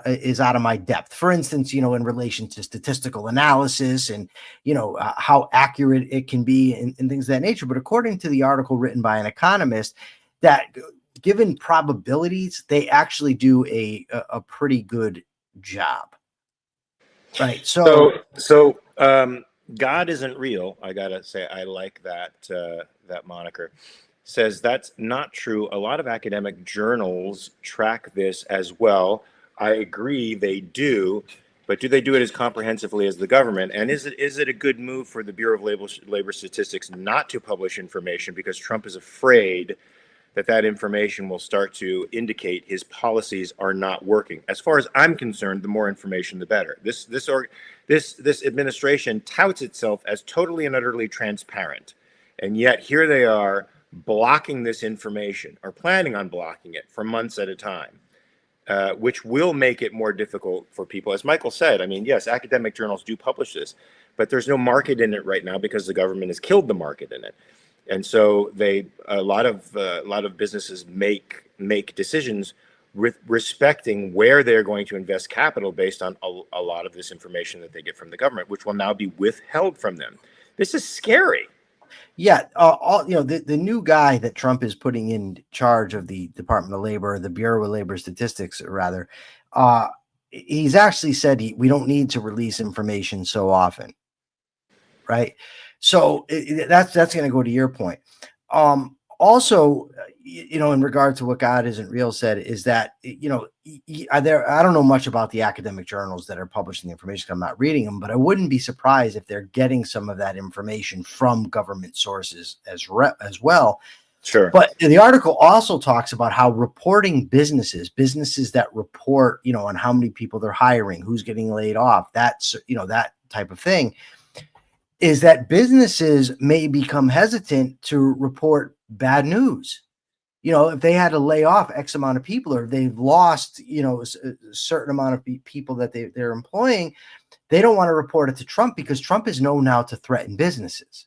Speaker 2: is out of my depth. For instance, in relation to statistical analysis and, how accurate it can be and things of that nature. But according to the article written by an economist, that given probabilities, they actually do a pretty good job. Right. So God isn't real. I gotta say, I like that moniker. Says that's not true. A lot of academic journals track this as well. I agree, they do, but do they do it as comprehensively as the government? And is it a good move for the Bureau of Labor Statistics not to publish information because Trump is afraid that information will start to indicate his policies are not working? As far as I'm concerned, the more information, the better. This administration touts itself as totally and utterly transparent, and yet here they are blocking this information, or planning on blocking it, for months at a time, which will make it more difficult for people. As Michael said, I mean, yes, academic journals do publish this, but there's no market in it right now because the government has killed the market in it. And so a lot of businesses make decisions respecting where they're going to invest capital based on a lot of this information that they get from the government, which will now be withheld from them. This is scary. Yeah, the new guy that Trump is putting in charge of the Department of Labor, the Bureau of Labor Statistics, rather, he's actually said we don't need to release information so often, right? So that's going to go to your point. Also, in regard to what God isn't real said, is that, I don't know much about the academic journals that are publishing the information. I'm not reading them, but I wouldn't be surprised if they're getting some of that information from government sources as well.
Speaker 1: Sure.
Speaker 2: But the article also talks about how reporting businesses that report, on how many people they're hiring, who's getting laid off, that's, that type of thing, is that businesses may become hesitant to report bad news. If they had to lay off X amount of people, or they've lost, a certain amount of people that they're employing, they don't want to report it to Trump, because Trump is known now to threaten businesses.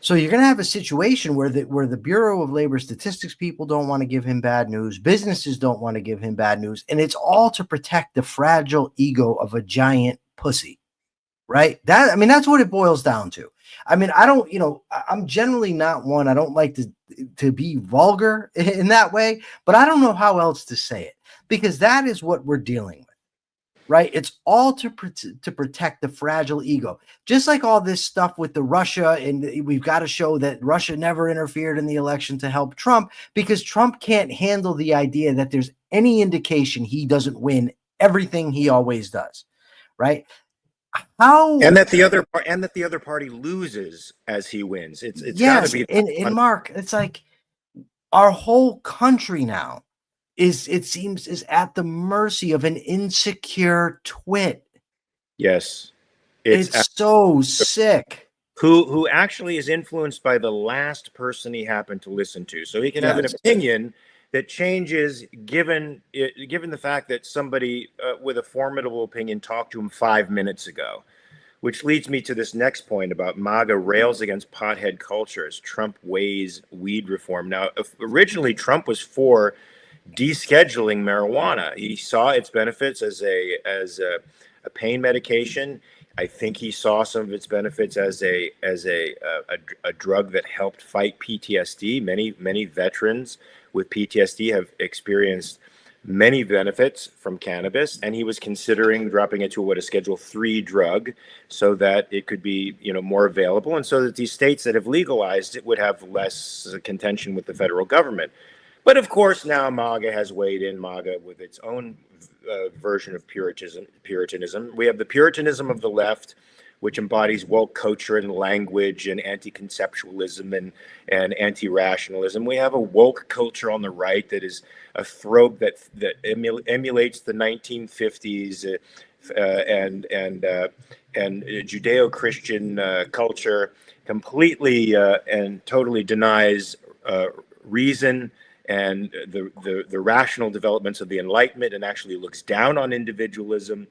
Speaker 2: So you're going to have a situation where the Bureau of Labor Statistics people don't want to give him bad news. Businesses don't want to give him bad news. And it's all to protect the fragile ego of a giant pussy. Right. That's what it boils down to. I'm generally not one. I don't like to be vulgar in that way, but I don't know how else to say it, because that is what we're dealing with. Right. It's all to protect the fragile ego, just like all this stuff with the Russia. And we've got to show that Russia never interfered in the election to help Trump, because Trump can't handle the idea that there's any indication he doesn't win everything he always does. Right.
Speaker 1: And that the other party loses as he wins. It's
Speaker 2: yes,
Speaker 1: got to be.
Speaker 2: And Mark, it's like our whole country now is at the mercy of an insecure twit.
Speaker 1: Yes,
Speaker 2: it's so sick.
Speaker 1: Who actually is influenced by the last person he happened to listen to, so he can have an opinion that changes given the fact that somebody with a formidable opinion talked to him 5 minutes ago. Which leads me to this next point about MAGA rails against pothead culture as Trump weighs weed reform. Now, originally Trump was for descheduling marijuana. He saw its benefits as a pain medication. I think he saw some of its benefits as a drug that helped fight PTSD. Many veterans with PTSD have experienced many benefits from cannabis, and he was considering dropping it to a Schedule 3 drug so that it could be, more available, and so that these states that have legalized it would have less contention with the federal government. But of course, now MAGA has weighed in, MAGA with its own version of Puritanism. We have the Puritanism of the left, which embodies woke culture and language and anti-conceptualism and anti-rationalism. We have a woke culture on the right that is a throat that emulates the 1950s and Judeo-Christian culture, completely and totally denies reason and the rational developments of the Enlightenment, and actually looks down on individualism.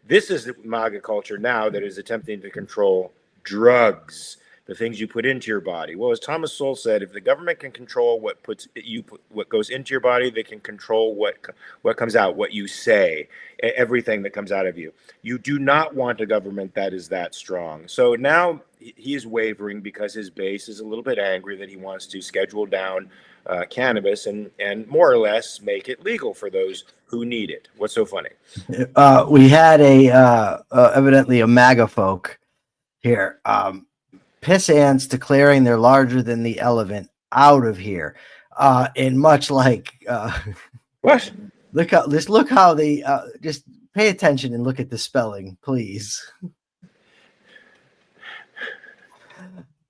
Speaker 1: This is the MAGA culture now that is attempting to control drugs, the things you put into your body. Well, as Thomas Sowell said, if the government can control what goes into your body, they can control what comes out, what you say, everything that comes out of you. You do not want a government that is that strong. So now he is wavering because his base is a little bit angry that he wants to schedule down cannabis and more or less make it legal for those who need it. What's so funny?
Speaker 2: We had evidently a MAGA folk here. Piss ants declaring they're larger than the elephant. Out of here. And much like
Speaker 1: what?
Speaker 2: Look how they just pay attention and look at the spelling, please.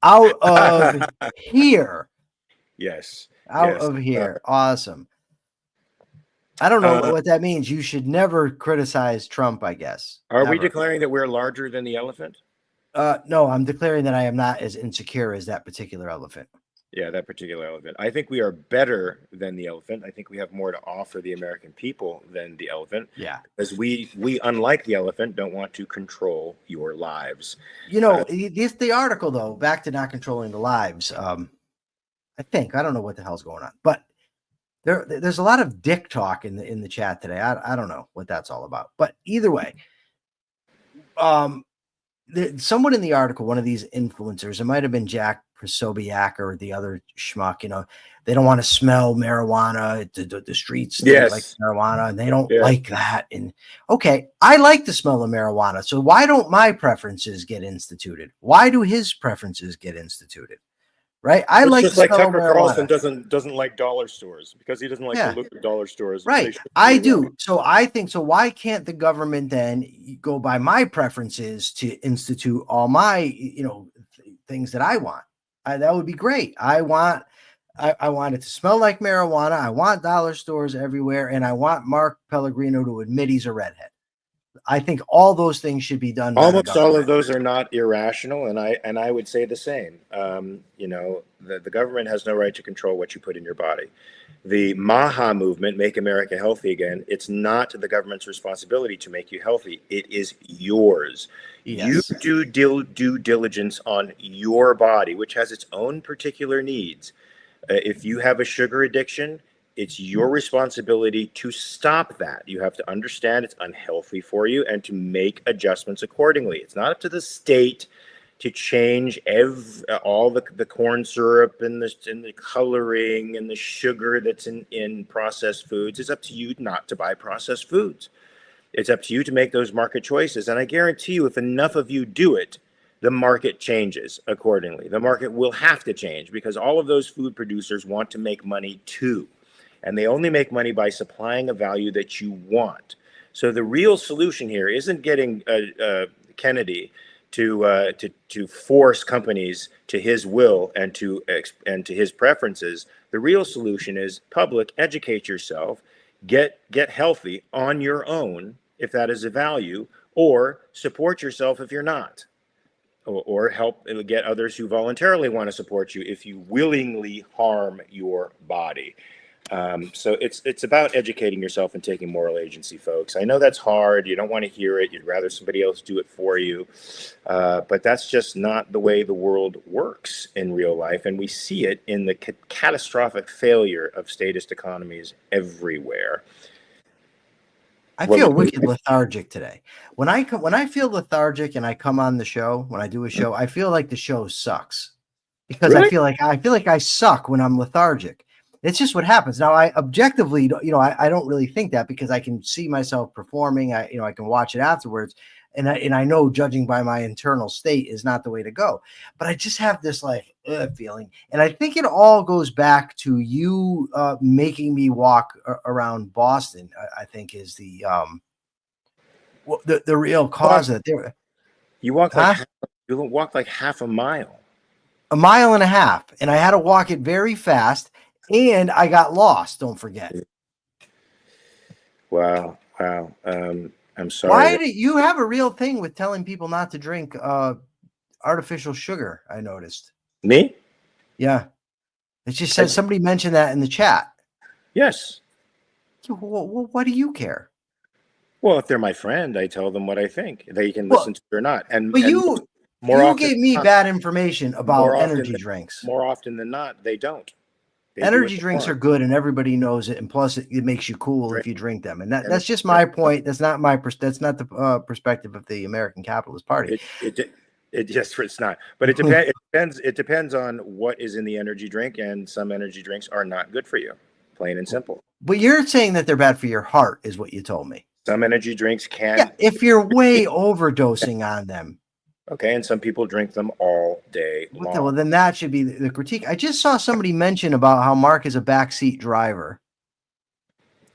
Speaker 2: Out of here.
Speaker 1: Yes.
Speaker 2: Out of here. Awesome. I don't know what that means. You should never criticize Trump, I guess.
Speaker 1: Are we declaring that we're larger than the elephant?
Speaker 2: No, I'm declaring that I am not as insecure as that particular elephant.
Speaker 1: Yeah, that particular elephant. I think we are better than the elephant. I think we have more to offer the American people than the elephant.
Speaker 2: Yeah.
Speaker 1: Because we unlike the elephant, don't want to control your lives.
Speaker 2: The article, though, back to not controlling the lives, I don't know what the hell's going on, but there's a lot of dick talk in the chat today. I don't know what that's all about, but either way, someone in the article, one of these influencers, it might have been Jack Prosobiec or the other schmuck, they don't want to smell marijuana. The streets like marijuana, and they don't like that. And okay, I like the smell of marijuana. So why don't my preferences get instituted? Why do his preferences get instituted? right? I
Speaker 1: It's
Speaker 2: like
Speaker 1: just
Speaker 2: to
Speaker 1: like
Speaker 2: smell
Speaker 1: Tucker Carlson
Speaker 2: marijuana.
Speaker 1: doesn't like dollar stores because he doesn't like to
Speaker 2: Yeah.
Speaker 1: look at dollar stores. They
Speaker 2: Right.
Speaker 1: shouldn't
Speaker 2: I
Speaker 1: be around.
Speaker 2: do. So I think so. Why can't the government then go by my preferences to institute all my, things that I want? That would be great. I want it to smell like marijuana. I want dollar stores everywhere. And I want Mark Pellegrino to admit he's a redhead. I think all those things should be done by the
Speaker 1: Almost all of
Speaker 2: government.
Speaker 1: those are not irrational, and I would say the same. The government has no right to control what you put in your body. The MAHA movement, Make America Healthy Again, it's not the government's responsibility to make you healthy. It is yours. You
Speaker 2: Yes.
Speaker 1: do due diligence on your body, which has its own particular needs. If you have a sugar addiction, it's your responsibility to stop that. You have to understand it's unhealthy for you and to make adjustments accordingly. It's not up to the state to change all the corn syrup and the coloring and the sugar that's in processed foods. It's up to you not to buy processed foods. It's up to you to make those market choices. And I guarantee you, if enough of you do it, the market changes accordingly. The market will have to change because all of those food producers want to make money too. And they only make money by supplying a value that you want. So the real solution here isn't getting Kennedy to force companies to his will and to his preferences. The real solution is public, educate yourself, get healthy on your own if that is a value, or support yourself if you're not, or help get others who voluntarily want to support you if you willingly harm your body. So it's about educating yourself and taking moral agency, folks. I know that's hard. You don't want to hear it. You'd rather somebody else do it for you. But that's just not the way the world works in real life. And we see it in the catastrophic failure of statist economies everywhere.
Speaker 2: I feel wicked lethargic today. When I feel lethargic and I come on the show, when I do a show, I feel like the show sucks because
Speaker 1: Really?
Speaker 2: I feel like I suck when I'm lethargic. It's just what happens. Now, I objectively, I don't really think that because I can see myself performing. I can watch it afterwards, and I know judging by my internal state is not the way to go. But I just have this like feeling, and I think it all goes back to you making me walk around Boston. I think is the real cause of it.
Speaker 1: You walk like half a mile.
Speaker 2: A mile and a half, and I had to walk it very fast. And I got lost. Don't forget.
Speaker 1: Wow. I'm sorry.
Speaker 2: Why do you have a real thing with telling people not to drink artificial sugar? I noticed.
Speaker 1: Me?
Speaker 2: Yeah. It just said somebody mentioned that in the chat.
Speaker 1: Yes.
Speaker 2: Well, what do you care?
Speaker 1: Well, if they're my friend, I tell them what I think. They can listen to it or not.
Speaker 2: But you gave me bad information about energy drinks.
Speaker 1: More often than not, they don't.
Speaker 2: Energy drinks are good, and everybody knows it. And plus, it makes you cool if you drink them. And that's just my point. That's not that's not the perspective of the American Capitalist Party.
Speaker 1: It's not. But it depends. It depends on what is in the energy drink, and some energy drinks are not good for you, plain and simple.
Speaker 2: But you're saying that they're bad for your heart, is what you told me.
Speaker 1: Some energy drinks can.
Speaker 2: Yeah, if you're way overdosing on them.
Speaker 1: Okay, and some people drink them all day long.
Speaker 2: Well, then that should be the critique. I just saw somebody mention about how Mark is a backseat driver.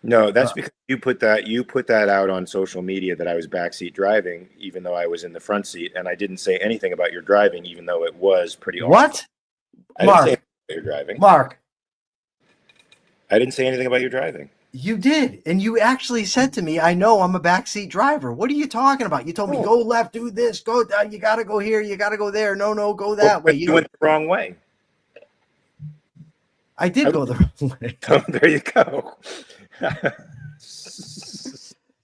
Speaker 1: No, that's because you put that out on social media that I was backseat driving, even though I was in the front seat, and I didn't say anything about your driving, even though it was pretty awful.
Speaker 2: What?
Speaker 1: I didn't say anything about your driving.
Speaker 2: Mark.
Speaker 1: I didn't say anything about your driving.
Speaker 2: You did. And you actually said to me, I know I'm a backseat driver. What are you talking about? You told me, go left, do this, go down. You got to go here. You got to go there. No, go that way.
Speaker 1: You went the wrong way.
Speaker 2: I did go the wrong way.
Speaker 1: Oh, there you go.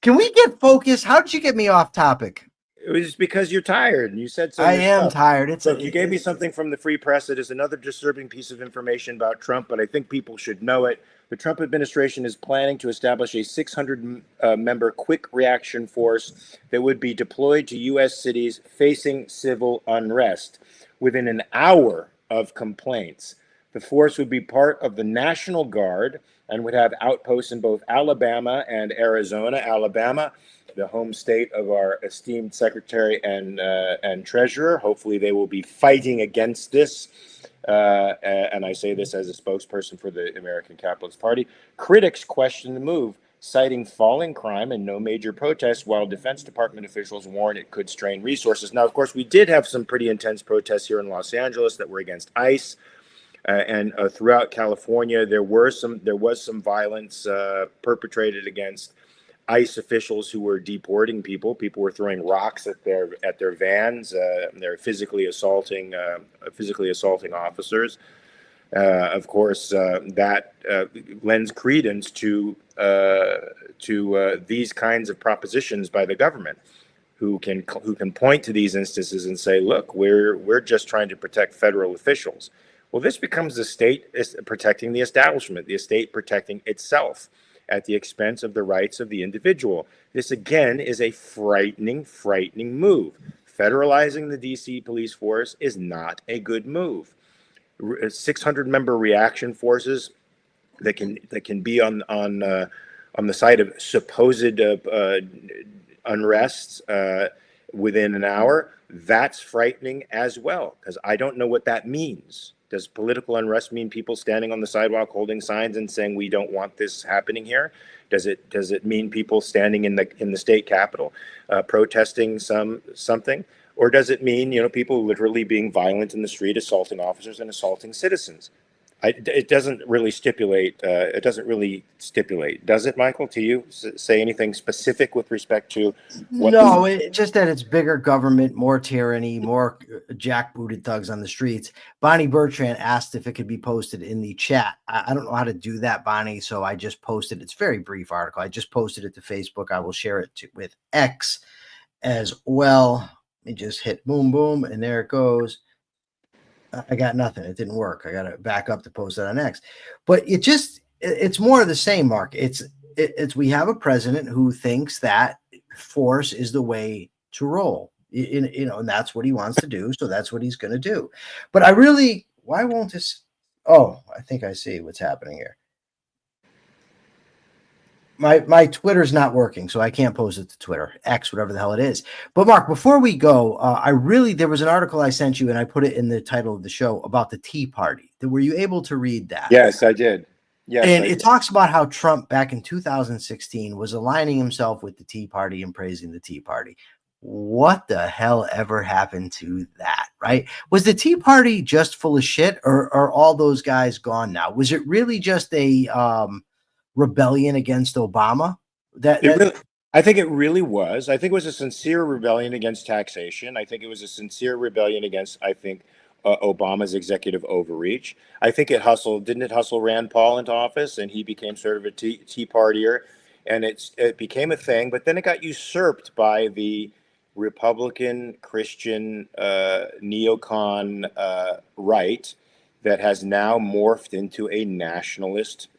Speaker 2: Can we get focused? How did you get me off topic?
Speaker 1: It was because you're tired and you said so.
Speaker 2: I am tired.
Speaker 1: You gave me something from the Free Press that is another disturbing piece of information about Trump, but I think people should know it. The Trump administration is planning to establish a 600-member quick reaction force that would be deployed to U.S. cities facing civil unrest within an hour of complaints. The force would be part of the National Guard and would have outposts in both Alabama and Arizona. Alabama, the home state of our esteemed secretary and treasurer. Hopefully they will be fighting against this and I say this as a spokesperson for the American Capitalist Party. Critics question the move, citing falling crime and no major protests, while Defense Department officials warn it could strain resources. Now, of course, we did have some pretty intense protests here in Los Angeles that were against ICE. And throughout California, there was some violence perpetrated against ICE officials who were deporting people. People were throwing rocks at their vans. They're physically assaulting officers. Of course, that lends credence to these kinds of propositions by the government, who can point to these instances and say, "Look, we're just trying to protect federal officials." Well, this becomes the state protecting the establishment, the state protecting itself at the expense of the rights of the individual. This, again, is a frightening, frightening move. Federalizing the DC police force is not a good move. 600-member reaction forces that can be on the side of supposed unrest within an hour. That's frightening as well, because I don't know what that means. Does political unrest mean people standing on the sidewalk holding signs and saying we don't want this happening here? Does it mean people standing in the state capitol protesting something? Or does it mean people literally being violent in the street, assaulting officers and assaulting citizens? It doesn't really stipulate. Does it, Michael? To you, say anything specific with respect to what?
Speaker 2: No, just that it's bigger government, more tyranny, more jackbooted thugs on the streets. Bonnie Bertrand asked if it could be posted in the chat. I don't know how to do that, Bonnie, so I just posted. It's a very brief article. I just posted it to Facebook. I will share it with X as well. Let me just hit boom, boom, and there it goes. I got nothing. It didn't work. I got to back up to post it on X. But it's more of the same, Mark. It's we have a president who thinks that force is the way to roll, and that's what he wants to do. So that's what he's going to do. But why won't this? Oh, I think I see what's happening here. My Twitter's not working, so I can't post it to Twitter, X, whatever the hell it is. But Mark, before we go, there was an article I sent you, and I put it in the title of the show about the Tea Party. Were you able to read that?
Speaker 1: Yes, I did. Yes,
Speaker 2: and it talks about how Trump back in 2016 was aligning himself with the Tea Party and praising the Tea Party. What the hell ever happened to that, right? Was the Tea Party just full of shit, or are all those guys gone now? Was it really just a rebellion against Obama?
Speaker 1: I think it really was. I think it was a sincere rebellion against taxation. I think it was a sincere rebellion against, Obama's executive overreach. I think didn't it hustle Rand Paul into office, and he became sort of a tea partier, and it became a thing, but then it got usurped by the Republican Christian neocon right that has now morphed into a nationalist.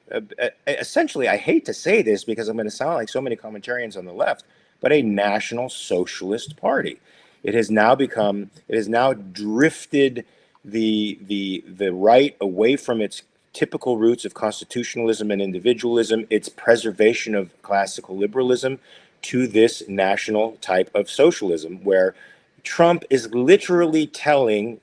Speaker 1: Essentially, I hate to say this because I'm going to sound like so many commentarians on the left, but a national socialist party. It has now drifted the right away from its typical roots of constitutionalism and individualism, its preservation of classical liberalism, to this national type of socialism, where Trump is literally telling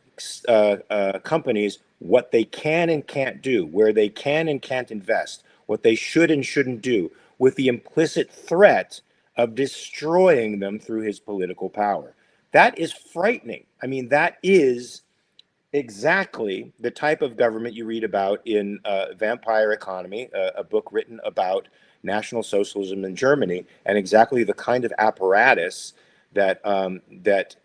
Speaker 1: companies what they can and can't do, where they can and can't invest, what they should and shouldn't do, with the implicit threat of destroying them through his political power. That is frightening. I mean, that is exactly the type of government you read about in Vampire Economy, a book written about National Socialism in Germany, and exactly the kind of apparatus that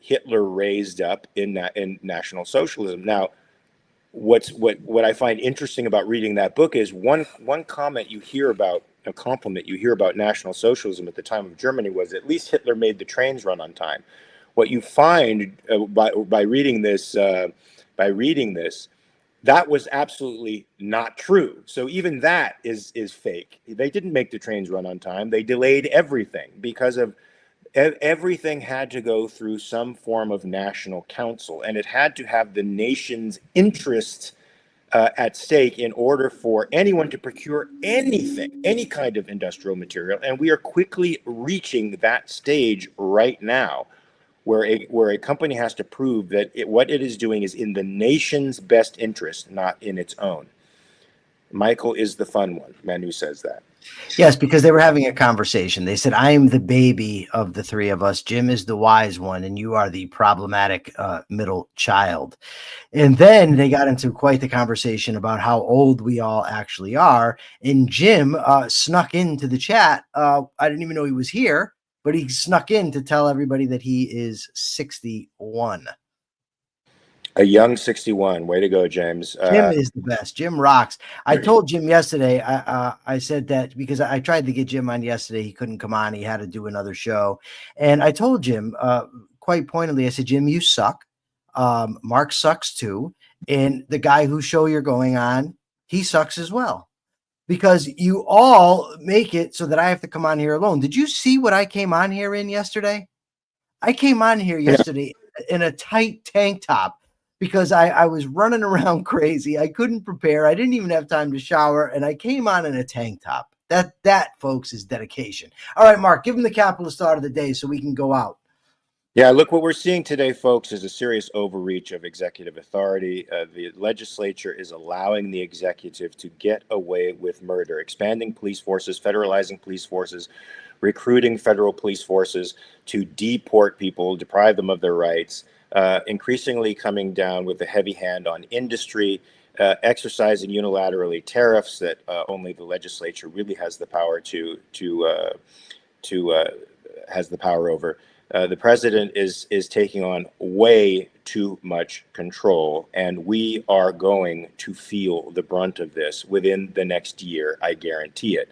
Speaker 1: Hitler raised up in National Socialism. Now, what I find interesting about reading that book is one comment you hear about, a compliment you hear about National Socialism at the time of Germany was, at least Hitler made the trains run on time. What you find by reading this, that was absolutely not true. So even that is fake. They didn't make the trains run on time. They delayed everything because of everything had to go through some form of national council, and it had to have the nation's interest at stake in order for anyone to procure anything, any kind of industrial material. And we are quickly reaching that stage right now, where a company has to prove that what it is doing is in the nation's best interest, not in its own. Michael is the fun one, man who says that.
Speaker 2: Yes, because they were having a conversation. They said, I'm the baby of the three of us. Jim is the wise one, and you are the problematic middle child. And then they got into quite the conversation about how old we all actually are. And Jim snuck into the chat. I didn't even know he was here, but he snuck in to tell everybody that he is 61.
Speaker 1: A young 61. Way to go, James.
Speaker 2: Jim is the best. Jim rocks. I told Jim yesterday, I said that because I tried to get Jim on yesterday. He couldn't come on. He had to do another show. And I told Jim quite pointedly, I said, Jim, you suck. Mark sucks too. And the guy whose show you're going on, he sucks as well. Because you all make it so that I have to come on here alone. Did you see what I came on here in yesterday? I came on here yesterday in a tight tank top because I was running around crazy. I couldn't prepare. I didn't even have time to shower. And I came on in a tank top. That, folks, is dedication. All right, Mark, give him the capital start of the day so we can go out.
Speaker 1: Yeah, look, what we're seeing today, folks, is a serious overreach of executive authority. The legislature is allowing the executive to get away with murder, expanding police forces, federalizing police forces, recruiting federal police forces to deport people, deprive them of their rights, increasingly coming down with a heavy hand on industry, exercising unilaterally tariffs that only the legislature really has the power has the power over. The president is taking on way too much control, and we are going to feel the brunt of this within the next year. I guarantee it.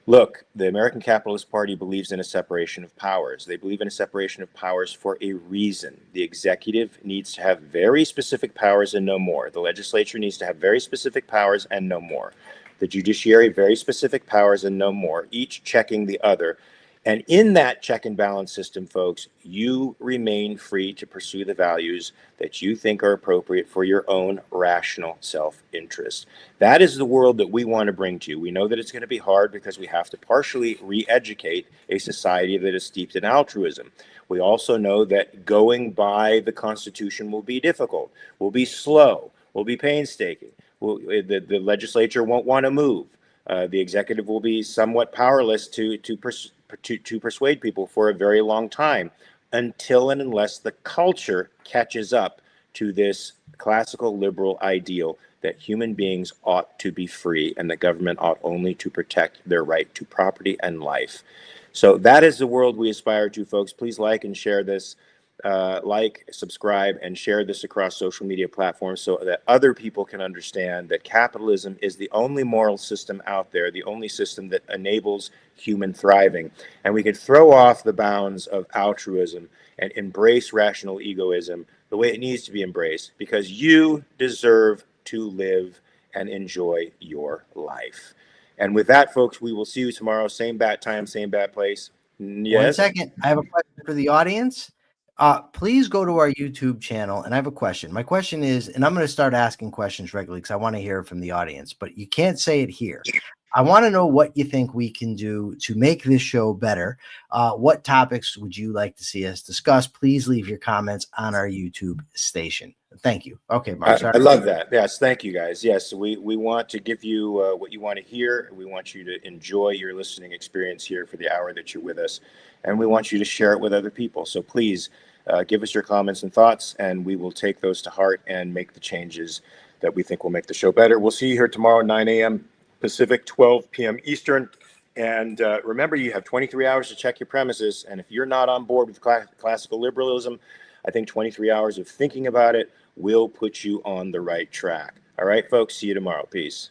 Speaker 1: Look, the American Capitalist Party believes in a separation of powers. They believe in a separation of powers for a reason. The executive needs to have very specific powers and no more. The legislature needs to have very specific powers and no more. The judiciary, very specific powers and no more, each checking the other. And in that check and balance system, folks, you remain free to pursue the values that you think are appropriate for your own rational self-interest. That is the world that we want to bring to you. We know that it's going to be hard because we have to partially re-educate a society that is steeped in altruism. We also know that going by the Constitution will be difficult, will be slow, will be painstaking. The legislature won't want to move. The executive will be somewhat powerless to persuade people for a very long time, until and unless the culture catches up to this classical liberal ideal that human beings ought to be free and the government ought only to protect their right to property and life. So that is the world we aspire to, folks. Please like and share this. Like, subscribe, and share this across social media platforms so that other people can understand that capitalism is the only moral system out there, the only system that enables human thriving. And we can throw off the bounds of altruism and embrace rational egoism the way it needs to be embraced, because you deserve to live and enjoy your life. And with that, folks, we will see you tomorrow. Same bat time, same bat place. Yes?
Speaker 2: 1 second. I have a question for the audience. Please go to our YouTube channel, and I have a question. My question is, and I'm going to start asking questions regularly because I want to hear from the audience, but you can't say it here. I want to know what you think we can do to make this show better. What topics would you like to see us discuss? Please leave your comments on our YouTube station. Thank you. Okay, Mark.
Speaker 1: I love that. Yes, thank you, guys. Yes, we want to give you what you want to hear. We want you to enjoy your listening experience here for the hour that you're with us, and we want you to share it with other people. So please give us your comments and thoughts, and we will take those to heart and make the changes that we think will make the show better. We'll see you here tomorrow, 9 a.m. Pacific, 12 p.m. Eastern. And remember, you have 23 hours to check your premises. And if you're not on board with classical liberalism, I think 23 hours of thinking about it will put you on the right track. All right, folks, see you tomorrow. Peace.